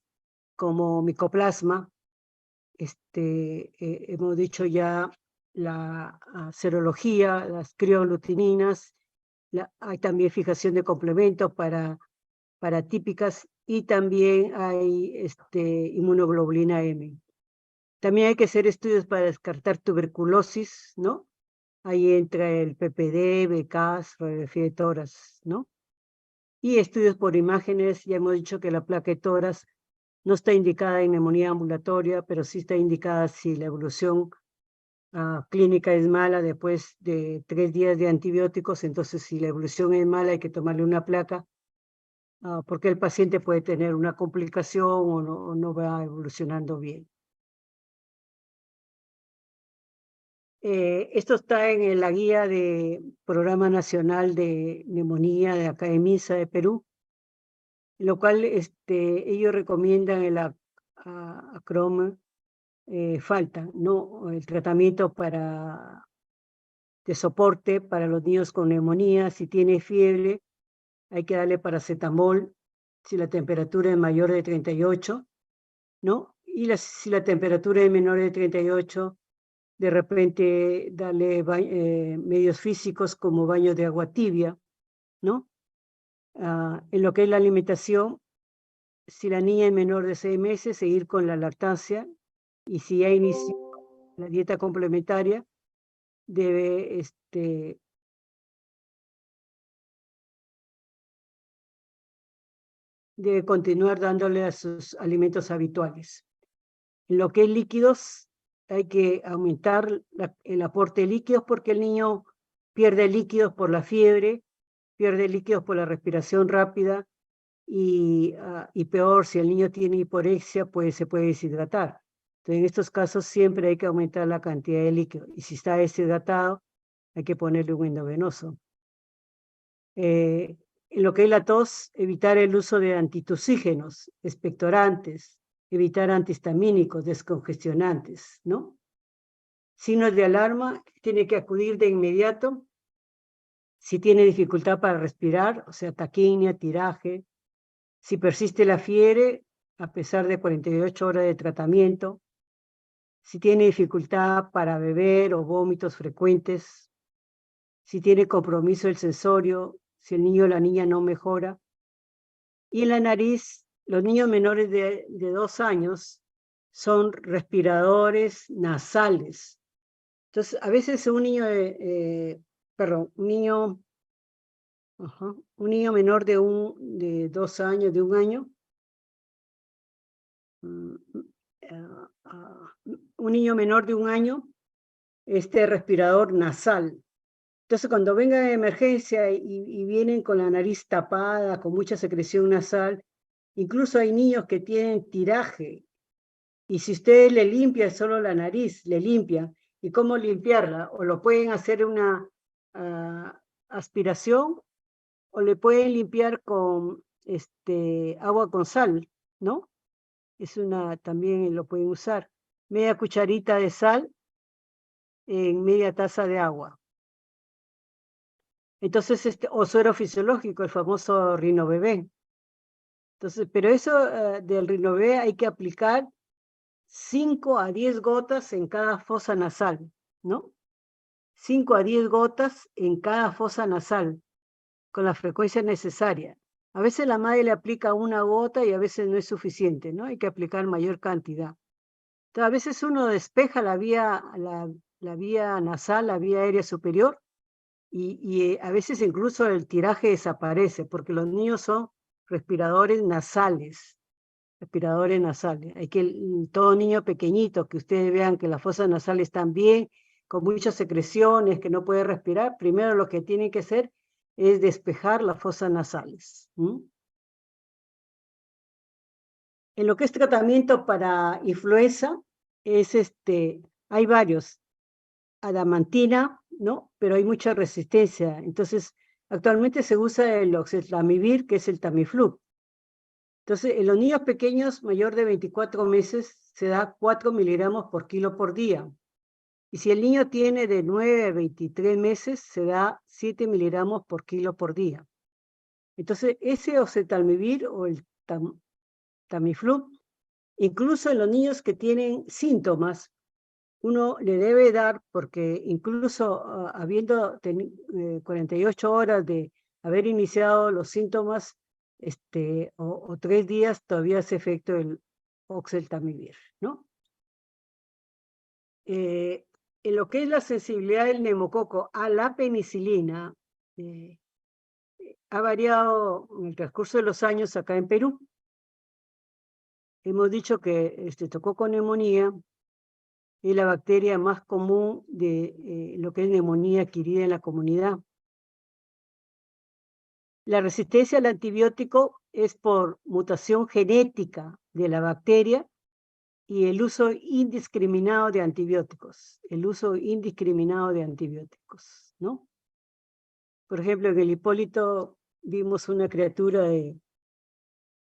como micoplasma, hemos dicho ya la serología, las crioglutininas, hay también fijación de complementos para atípicas y también hay inmunoglobulina M. También hay que hacer estudios para descartar tuberculosis, ¿no? Ahí entra el PPD, BCAS, radiografía de tórax, ¿no? Y estudios por imágenes, ya hemos dicho que la placa de tórax no está indicada en neumonía ambulatoria, pero sí está indicada si la evolución clínica es mala después de 3 días de antibióticos. Entonces, si la evolución es mala, hay que tomarle una placa, porque el paciente puede tener una complicación o no va evolucionando bien. Esto está en la guía de Programa Nacional de Neumonía de acá de MINSA de Perú, en lo cual ellos recomiendan el acroma falta, ¿no? El tratamiento de soporte para los niños con neumonía. Si tiene fiebre, hay que darle paracetamol si la temperatura es mayor de 38, ¿no? Y si la temperatura es menor de 38, de repente darle medios físicos como baños de agua tibia, ¿no? En lo que es la alimentación, si la niña es menor de 6 meses, seguir con la lactancia, y si ya inició la dieta complementaria, debe continuar dándole a sus alimentos habituales. En lo que es líquidos, hay que aumentar el aporte de líquidos, porque el niño pierde líquidos por la fiebre, pierde líquidos por la respiración rápida, y peor, si el niño tiene hiporexia, pues se puede deshidratar. Entonces, en estos casos siempre hay que aumentar la cantidad de líquido, y si está deshidratado, hay que ponerle un endovenoso. En lo que es la tos, evitar el uso de antitusígenos, expectorantes, evitar antihistamínicos, descongestionantes, ¿no? Signos de alarma, tiene que acudir de inmediato si tiene dificultad para respirar, o sea, taquimia, tiraje. Si persiste la fiebre, a pesar de 48 horas de tratamiento. Si tiene dificultad para beber o vómitos frecuentes. Si tiene compromiso el sensorio, si el niño o la niña no mejora. Y en la nariz, los niños menores de 2 años son respiradores nasales. Entonces, a veces un niño un niño menor de 2 años, de 1 año, un niño menor de 1 año, respirador nasal. Entonces, cuando venga de emergencia y vienen con la nariz tapada, con mucha secreción nasal, incluso hay niños que tienen tiraje, y si usted le limpia solo la nariz, le limpia. ¿Y cómo limpiarla? O lo pueden hacer una aspiración, o le pueden limpiar con agua con sal, ¿no? También lo pueden usar. Media cucharita de sal en media taza de agua. Entonces, o suero fisiológico, el famoso Rinobebé. Entonces, pero eso del Rinobebé hay que aplicar 5 a 10 gotas en cada fosa nasal, ¿no? 5 a 10 gotas en cada fosa nasal, con la frecuencia necesaria. A veces la madre le aplica 1 gota y a veces no es suficiente, ¿no? Hay que aplicar mayor cantidad. Entonces, a veces uno despeja la vía nasal, la vía aérea superior, y a veces incluso el tiraje desaparece, porque los niños son respiradores nasales. Respiradores nasales. Todo niño pequeñito, que ustedes vean que las fosas nasales están bien, con muchas secreciones, que no puede respirar, primero lo que tiene que hacer es despejar las fosas nasales. En lo que es tratamiento para influenza, hay varios. Adamantina, ¿no? Pero hay mucha resistencia. Entonces, actualmente se usa el oseltamivir, que es el Tamiflu. Entonces, en los niños pequeños, mayor de 24 meses, se da 4 miligramos por kilo por día. Y si el niño tiene de 9 a 23 meses, se da 7 miligramos por kilo por día. Entonces, ese oseltamivir o el Tamiflu, incluso en los niños que tienen síntomas, uno le debe dar, porque incluso habiendo 48 horas de haber iniciado los síntomas, o 3 días, todavía hace efecto el oseltamivir, ¿no? en lo que es la sensibilidad del neumococo a la penicilina, ha variado en el transcurso de los años acá en Perú. Hemos dicho que tococo neumonía es la bacteria más común de lo que es neumonía adquirida en la comunidad. La resistencia al antibiótico es por mutación genética de la bacteria y el uso indiscriminado de antibióticos. El uso indiscriminado de antibióticos, ¿no? Por ejemplo, en el Hipólito vimos una criatura de...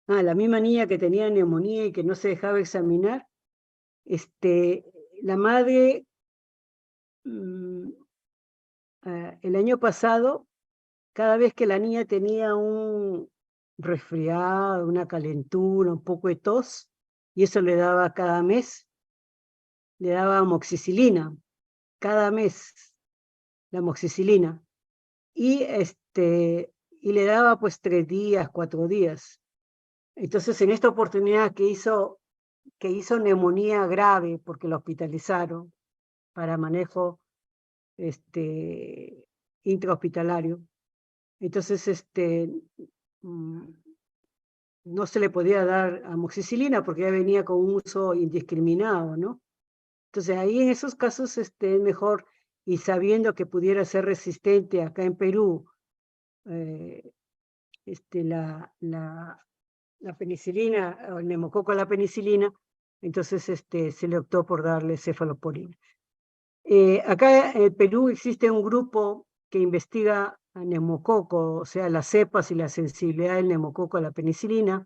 la misma niña que tenía neumonía y que no se dejaba examinar. La madre, el año pasado, cada vez que la niña tenía un resfriado, una calentura, un poco de tos, y eso le daba cada mes, le daba amoxicilina, cada mes, la amoxicilina. Y le daba pues 3 días, 4 días. Entonces, en esta oportunidad que hizo neumonía grave, porque la hospitalizaron para manejo intrahospitalario. Entonces, no se le podía dar amoxicilina porque ya venía con un uso indiscriminado, ¿no? Entonces, ahí en esos casos es mejor, y sabiendo que pudiera ser resistente acá en Perú, la penicilina, o el neumococo a la penicilina, entonces se le optó por darle cefalosporina. Acá en Perú existe un grupo que investiga a neumococo, o sea, las cepas y la sensibilidad del neumococo a la penicilina.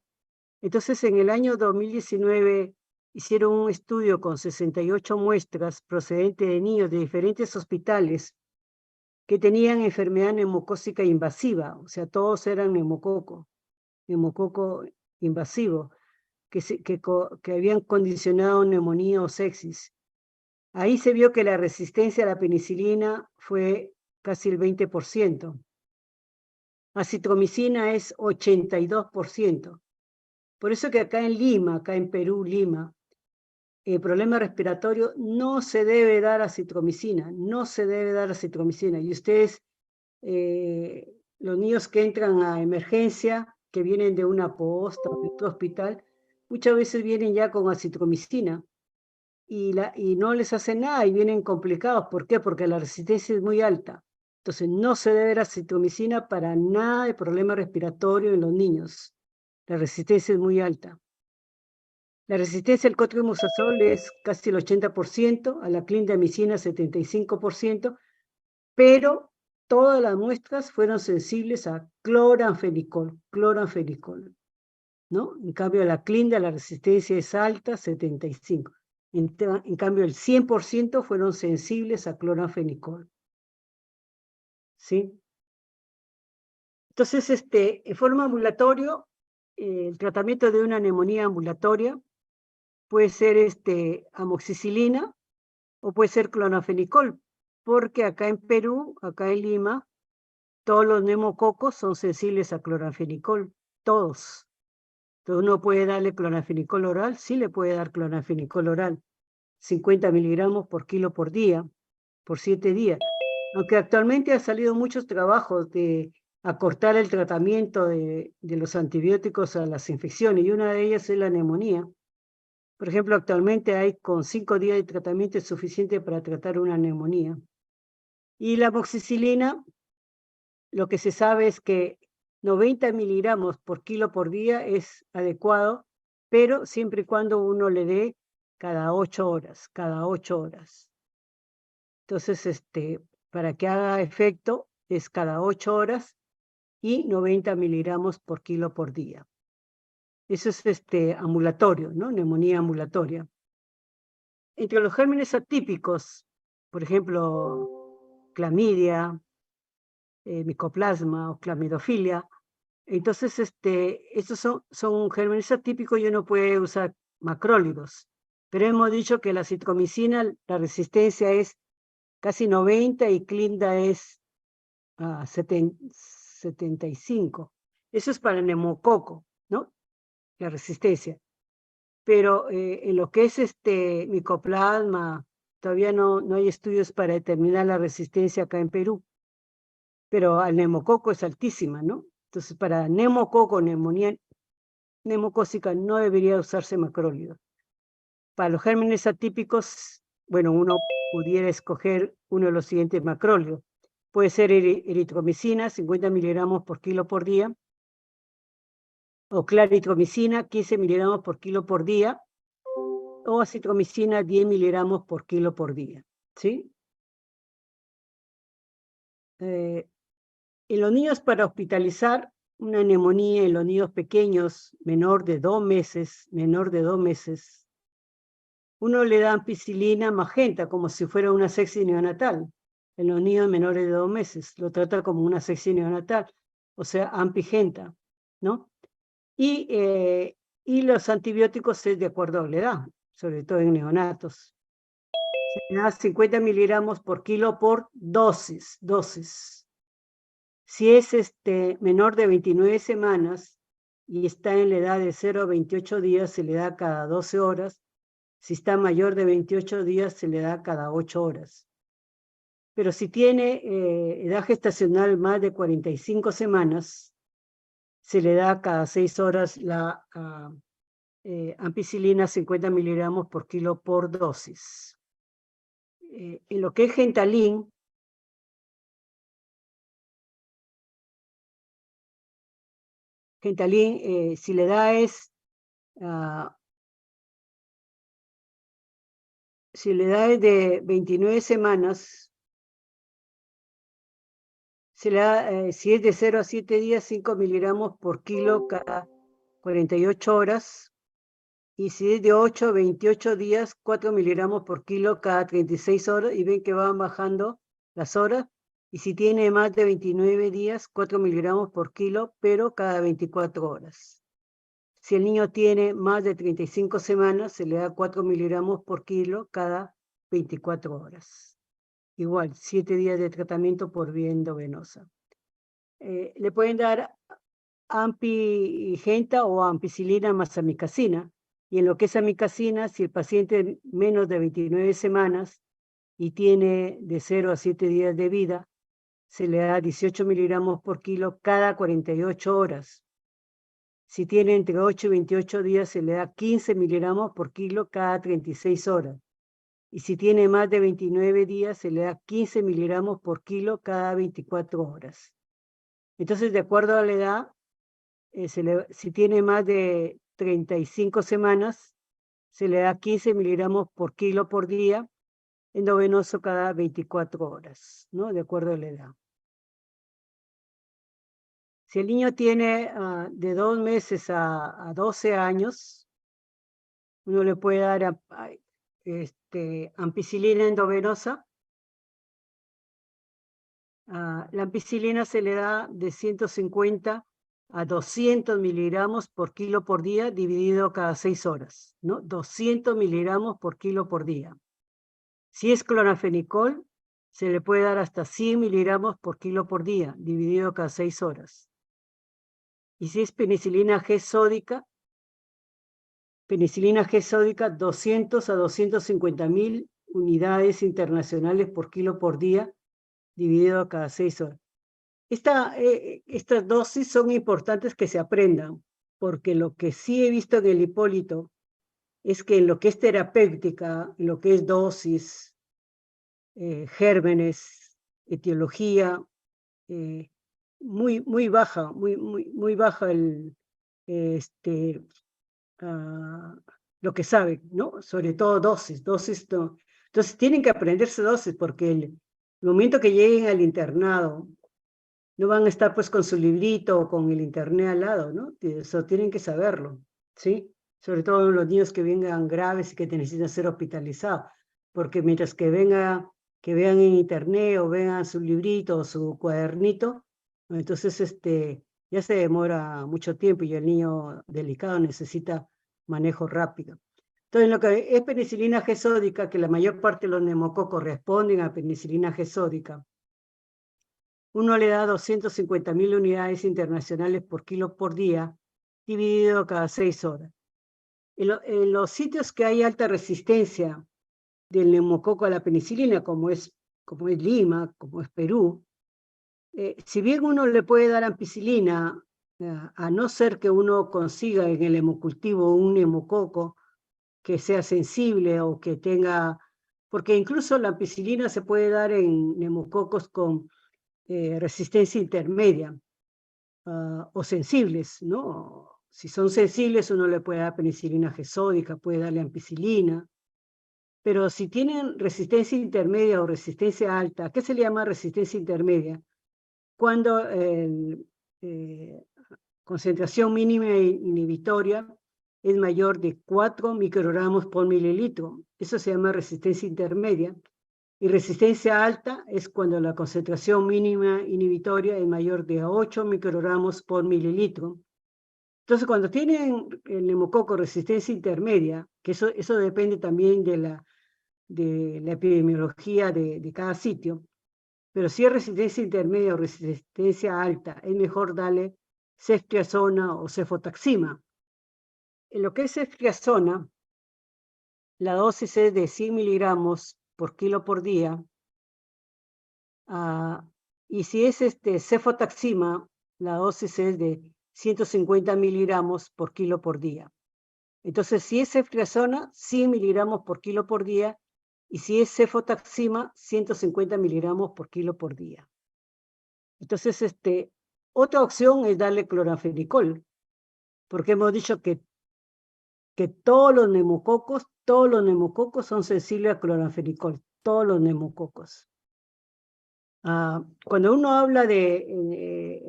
Entonces, en el año 2019 hicieron un estudio con 68 muestras procedentes de niños de diferentes hospitales que tenían enfermedad neumocócica invasiva, o sea, todos eran neumococo invasivo, que habían condicionado neumonía o sepsis. Ahí se vio que la resistencia a la penicilina fue casi el 20%. Acitromicina es 82%. Por eso que acá en Lima, acá en Perú, Lima, el problema respiratorio no se debe dar acitromicina, no se debe dar acitromicina. Y ustedes, los niños que entran a emergencia, que vienen de una posta o de otro hospital, muchas veces vienen ya con acitromicina y no les hace nada y vienen complicados. ¿Por qué? Porque la resistencia es muy alta. Entonces no se debe dar acitromicina para nada de problema respiratorio en los niños. La resistencia es muy alta. La resistencia al cotrimoxazol es casi el 80%, a la clindamicina 75%, pero todas las muestras fueron sensibles a cloranfenicol, ¿no? En cambio, la clinda, la resistencia es alta, 75%. En cambio, el 100% fueron sensibles a cloranfenicol. ¿Sí? Entonces, en forma ambulatorio, el tratamiento de una neumonía ambulatoria puede ser amoxicilina o puede ser clonafenicol, porque acá en Perú, acá en Lima, todos los neumococos son sensibles a clonafenicol, todos. Entonces uno puede darle clonafenicol oral, sí le puede dar clonafenicol oral, 50 miligramos por kilo por día, por 7 días. Aunque actualmente han salido muchos trabajos de acortar el tratamiento de los antibióticos a las infecciones, y una de ellas es la neumonía. Por ejemplo, actualmente hay con 5 días de tratamiento es suficiente para tratar una neumonía. Y la amoxicilina, lo que se sabe es que 90 miligramos por kilo por día es adecuado, pero siempre y cuando uno le dé cada 8 horas, Entonces, para que haga efecto es cada 8 horas y 90 miligramos por kilo por día. Eso es ambulatorio, ¿no? Neumonía ambulatoria. Entre los gérmenes atípicos, por ejemplo, clamidia, micoplasma o clamidofilia, entonces estos son gérmenes atípicos y uno puede usar macrólidos. Pero hemos dicho que la citromicina, la resistencia es casi 90 y clinda es 75. Eso es para el neumococo, ¿no? La resistencia. Pero en lo que es micoplasma todavía no hay estudios para determinar la resistencia acá en Perú, pero al neumococo es altísima, ¿no? Entonces, para neumococo, neumonía neumocócica, no debería usarse macrólido. Para los gérmenes atípicos, bueno, uno pudiera escoger uno de los siguientes macrólidos. Puede ser eritromicina, 50 miligramos por kilo por día, o claritromicina, 15 miligramos por kilo por día, o acitromicina, 10 miligramos por kilo por día, ¿sí? En los niños, para hospitalizar una neumonía en los niños pequeños, menor de 2 meses, uno le da ampicilina magenta como si fuera una sepsis neonatal. En los niños menores de 2 meses lo trata como una sepsis neonatal, o sea, ampigenta, ¿no? Y los antibióticos es de acuerdo a la edad, sobre todo en neonatos. Se da 50 miligramos por kilo por dosis. Si es menor de 29 semanas y está en la edad de 0 a 28 días, se le da cada 12 horas. Si está mayor de 28 días, se le da cada 8 horas. Pero si tiene edad gestacional más de 45 semanas, se le da cada 6 horas la ampicilina, 50 miligramos por kilo por dosis. En lo que es Gentalin, si le da es de 29 semanas, se le da, si es de 0 a 7 días, 5 miligramos por kilo cada 48 horas, y si es de 8 a 28 días, 4 miligramos por kilo cada 36 horas, y ven que van bajando las horas, y si tiene más de 29 días, 4 miligramos por kilo, pero cada 24 horas. Si el niño tiene más de 35 semanas, se le da 4 miligramos por kilo cada 24 horas. Igual, 7 días de tratamiento por vía endovenosa. Le pueden dar ampigenta o ampicilina más amicacina. Y en lo que es amicacina, si el paciente menos de 29 semanas y tiene de 0 a 7 días de vida, se le da 18 miligramos por kilo cada 48 horas. Si tiene entre 8 y 28 días, se le da 15 miligramos por kilo cada 36 horas. Y si tiene más de 29 días, se le da 15 miligramos por kilo cada 24 horas. Entonces, de acuerdo a la edad, si tiene más de 35 semanas, se le da 15 miligramos por kilo por día, endovenoso cada 24 horas, ¿no? De acuerdo a la edad. Si el niño tiene de 2 meses a 12 años, uno le puede dar ampicilina endovenosa. La ampicilina se le da de 150 a 200 miligramos por kilo por día, dividido cada 6 horas, ¿no? 200 miligramos por kilo por día. Si es clorafenicol, se le puede dar hasta 100 miligramos por kilo por día, dividido cada 6 horas. Y si es penicilina G sódica, 200 a 250.000 unidades internacionales por kilo por día, dividido cada 6 horas. Estas dosis son importantes que se aprendan, porque lo que sí he visto en el Hipólito es que en lo que es terapéutica, en lo que es dosis, gérmenes, etiología, muy baja, muy baja lo que saben, ¿no? Sobre todo dosis no. Entonces tienen que aprenderse dosis, porque el momento que lleguen al internado, no van a estar pues con su librito o con el internet al lado, ¿no? Eso tienen que saberlo, ¿sí? Sobre todo los niños que vengan graves y que necesitan ser hospitalizados, porque mientras que vean en internet o vean su librito o su cuadernito, entonces ya se demora mucho tiempo y el niño delicado necesita manejo rápido. Entonces, lo que es penicilina G sódica, que la mayor parte de los neumococos responden a penicilina G sódica, uno le da 250.000 unidades internacionales por kilo por día, dividido cada 6 horas. En los sitios que hay alta resistencia del neumococo a la penicilina, como es Lima, como es Perú, si bien uno le puede dar ampicilina, a no ser que uno consiga en el hemocultivo un neumococo que sea sensible o que tenga, porque incluso la ampicilina se puede dar en neumococos con resistencia intermedia o sensibles, ¿no? Si son sensibles uno le puede dar penicilina G-sódica, puede darle ampicilina, pero si tienen resistencia intermedia o resistencia alta, ¿a qué se le llama resistencia intermedia? Cuando concentración mínima inhibitoria es mayor de 4 microgramos por mililitro. Eso se llama resistencia intermedia. Y resistencia alta es cuando la concentración mínima inhibitoria es mayor de 8 microgramos por mililitro. Entonces, cuando tienen el neumococo resistencia intermedia, que eso depende también de la epidemiología de cada sitio, pero si es resistencia intermedia o resistencia alta, es mejor darle ceftriaxona o cefotaxima. En lo que es ceftriaxona, la dosis es de 100 miligramos por kilo por día. Y si es cefotaxima, la dosis es de 150 miligramos por kilo por día. Entonces, si es ceftriaxona, 100 miligramos por kilo por día, y si es cefotaxima, 150 miligramos por kilo por día. Entonces, otra opción es darle cloranfenicol, porque hemos dicho que todos los neumococos son sensibles a cloranfenicol, todos los neumococos. Cuando uno habla de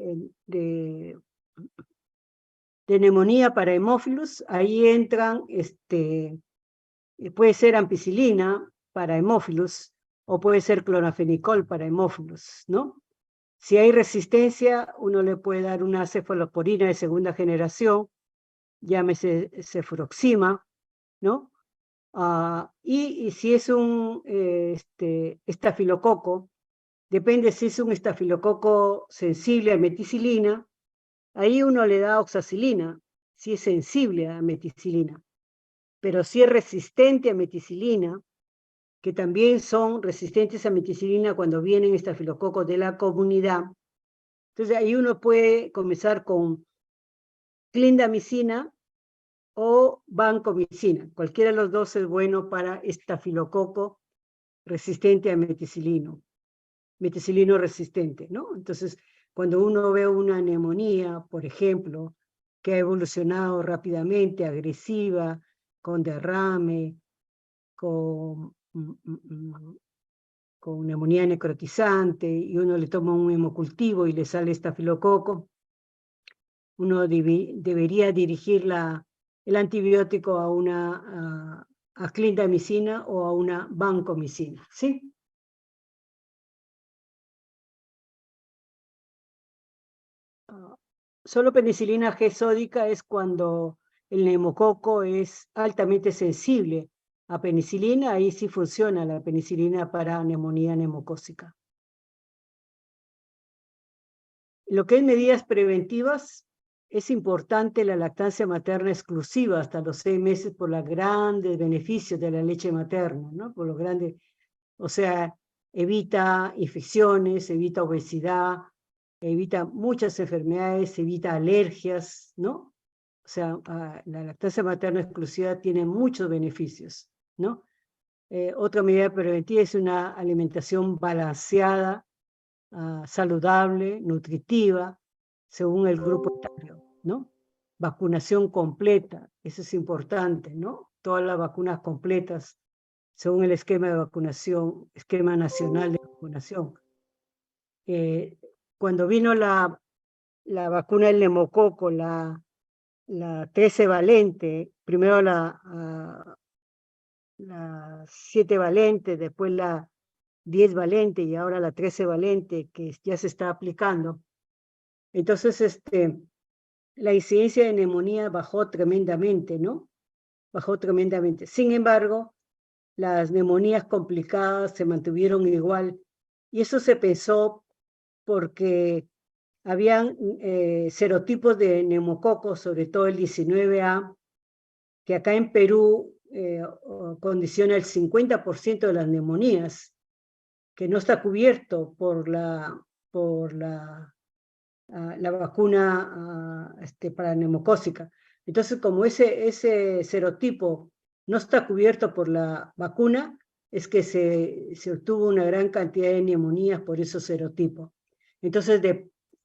neumonía para hemófilos, ahí entran, puede ser ampicilina para hemófilos, o puede ser cloranfenicol para hemófilos, ¿no? Si hay resistencia, uno le puede dar una cefalosporina de segunda generación, llámese cefuroxima, ¿no? Y si es un estafilococo, depende si es un estafilococo sensible a meticilina, ahí uno le da oxacilina, si es sensible a meticilina. Pero si es resistente a meticilina, que también son resistentes a meticilina cuando vienen estafilococos de la comunidad, entonces ahí uno puede comenzar con clindamicina o vancomicina. Cualquiera de los dos es bueno para estafilococo resistente a meticilino resistente, ¿no? Entonces, cuando uno ve una neumonía, por ejemplo, que ha evolucionado rápidamente, agresiva, con derrame, con neumonía necrotizante, y uno le toma un hemocultivo y le sale estafilococo, uno debería dirigir el antibiótico a clindamicina o a una vancomicina, ¿sí? Solo penicilina G-sódica es cuando el neumococo es altamente sensible a penicilina, ahí sí funciona la penicilina para neumonía neumocócica. Lo que es medidas preventivas, es importante la lactancia materna exclusiva hasta los 6 meses por los grandes beneficios de la leche materna, ¿no? Por los grandes, o sea, evita infecciones, evita obesidad, evita muchas enfermedades, evita alergias, ¿no? O sea, la lactancia materna exclusiva tiene muchos beneficios, ¿no? Otra medida preventiva es una alimentación balanceada, saludable, nutritiva, según el grupo etario, ¿no? Vacunación completa, eso es importante, ¿no? Todas las vacunas completas, según el esquema de vacunación, esquema nacional de vacunación. Cuando vino la vacuna del neumococo, la 13 valente, primero la 7 valente, después la 10 valente y ahora la 13 valente, que ya se está aplicando. Entonces, la incidencia de neumonía bajó tremendamente, ¿no? Bajó tremendamente. Sin embargo, las neumonías complicadas se mantuvieron igual, y eso se pensó porque habían serotipos de neumococos, sobre todo el 19A, que acá en Perú condiciona el 50% de las neumonías, que no está cubierto por la vacuna para neumocócica. Entonces, como ese serotipo no está cubierto por la vacuna, es que se obtuvo una gran cantidad de neumonías por esos serotipos. Entonces,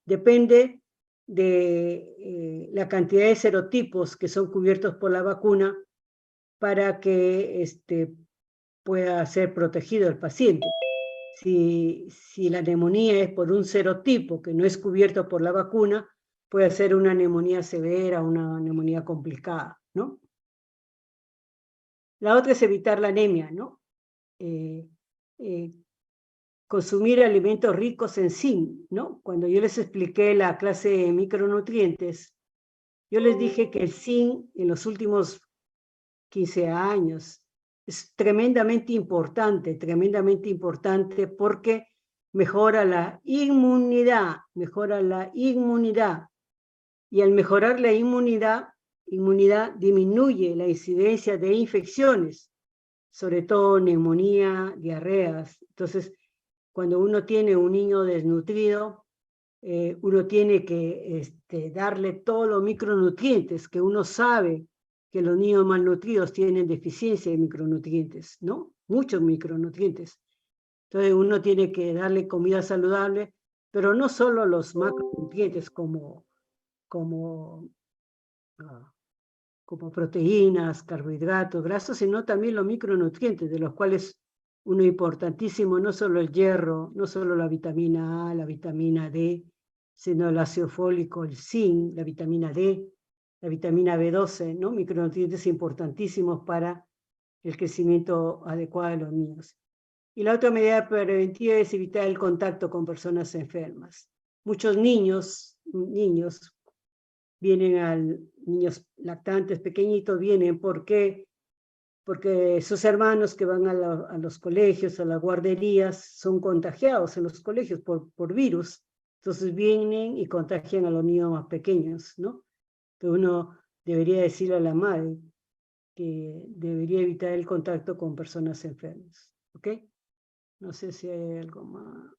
depende de la cantidad de serotipos que son cubiertos por la vacuna para que pueda ser protegido el paciente. Si la neumonía es por un serotipo que no es cubierto por la vacuna, puede ser una neumonía severa, una neumonía complicada, ¿no? La otra es evitar la anemia, ¿no? Consumir alimentos ricos en zinc, ¿no? Cuando yo les expliqué la clase de micronutrientes, yo les dije que el zinc en los últimos 15 años es tremendamente importante porque mejora la inmunidad, y al mejorar la inmunidad disminuye la incidencia de infecciones, sobre todo neumonía, diarreas. Entonces, cuando uno tiene un niño desnutrido, uno tiene que darle todos los micronutrientes que uno sabe que los niños malnutridos tienen deficiencia de micronutrientes, ¿no? Muchos micronutrientes. Entonces uno tiene que darle comida saludable, pero no solo los macronutrientes como proteínas, carbohidratos, grasas, sino también los micronutrientes, de los cuales uno importantísimo, no solo el hierro, no solo la vitamina A, la vitamina D, sino el ácido fólico, el zinc, la vitamina D, la vitamina B12, ¿no? Micronutrientes importantísimos para el crecimiento adecuado de los niños. Y la otra medida preventiva es evitar el contacto con personas enfermas. Muchos niños niños lactantes pequeñitos vienen porque sus hermanos que van a los colegios, a las guarderías, son contagiados en los colegios por virus. Entonces vienen y contagian a los niños más pequeños, ¿no? Entonces uno debería decirle a la madre que debería evitar el contacto con personas enfermas, ¿ok? No sé si hay algo más.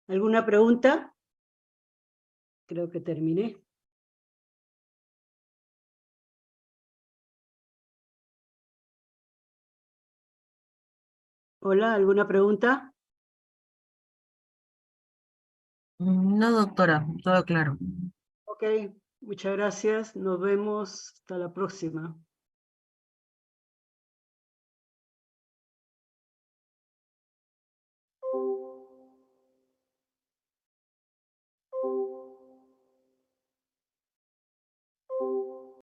¿Alguna pregunta? Creo que terminé. Hola, ¿alguna pregunta? No, doctora, todo claro. Ok, muchas gracias. Nos vemos. Hasta la próxima.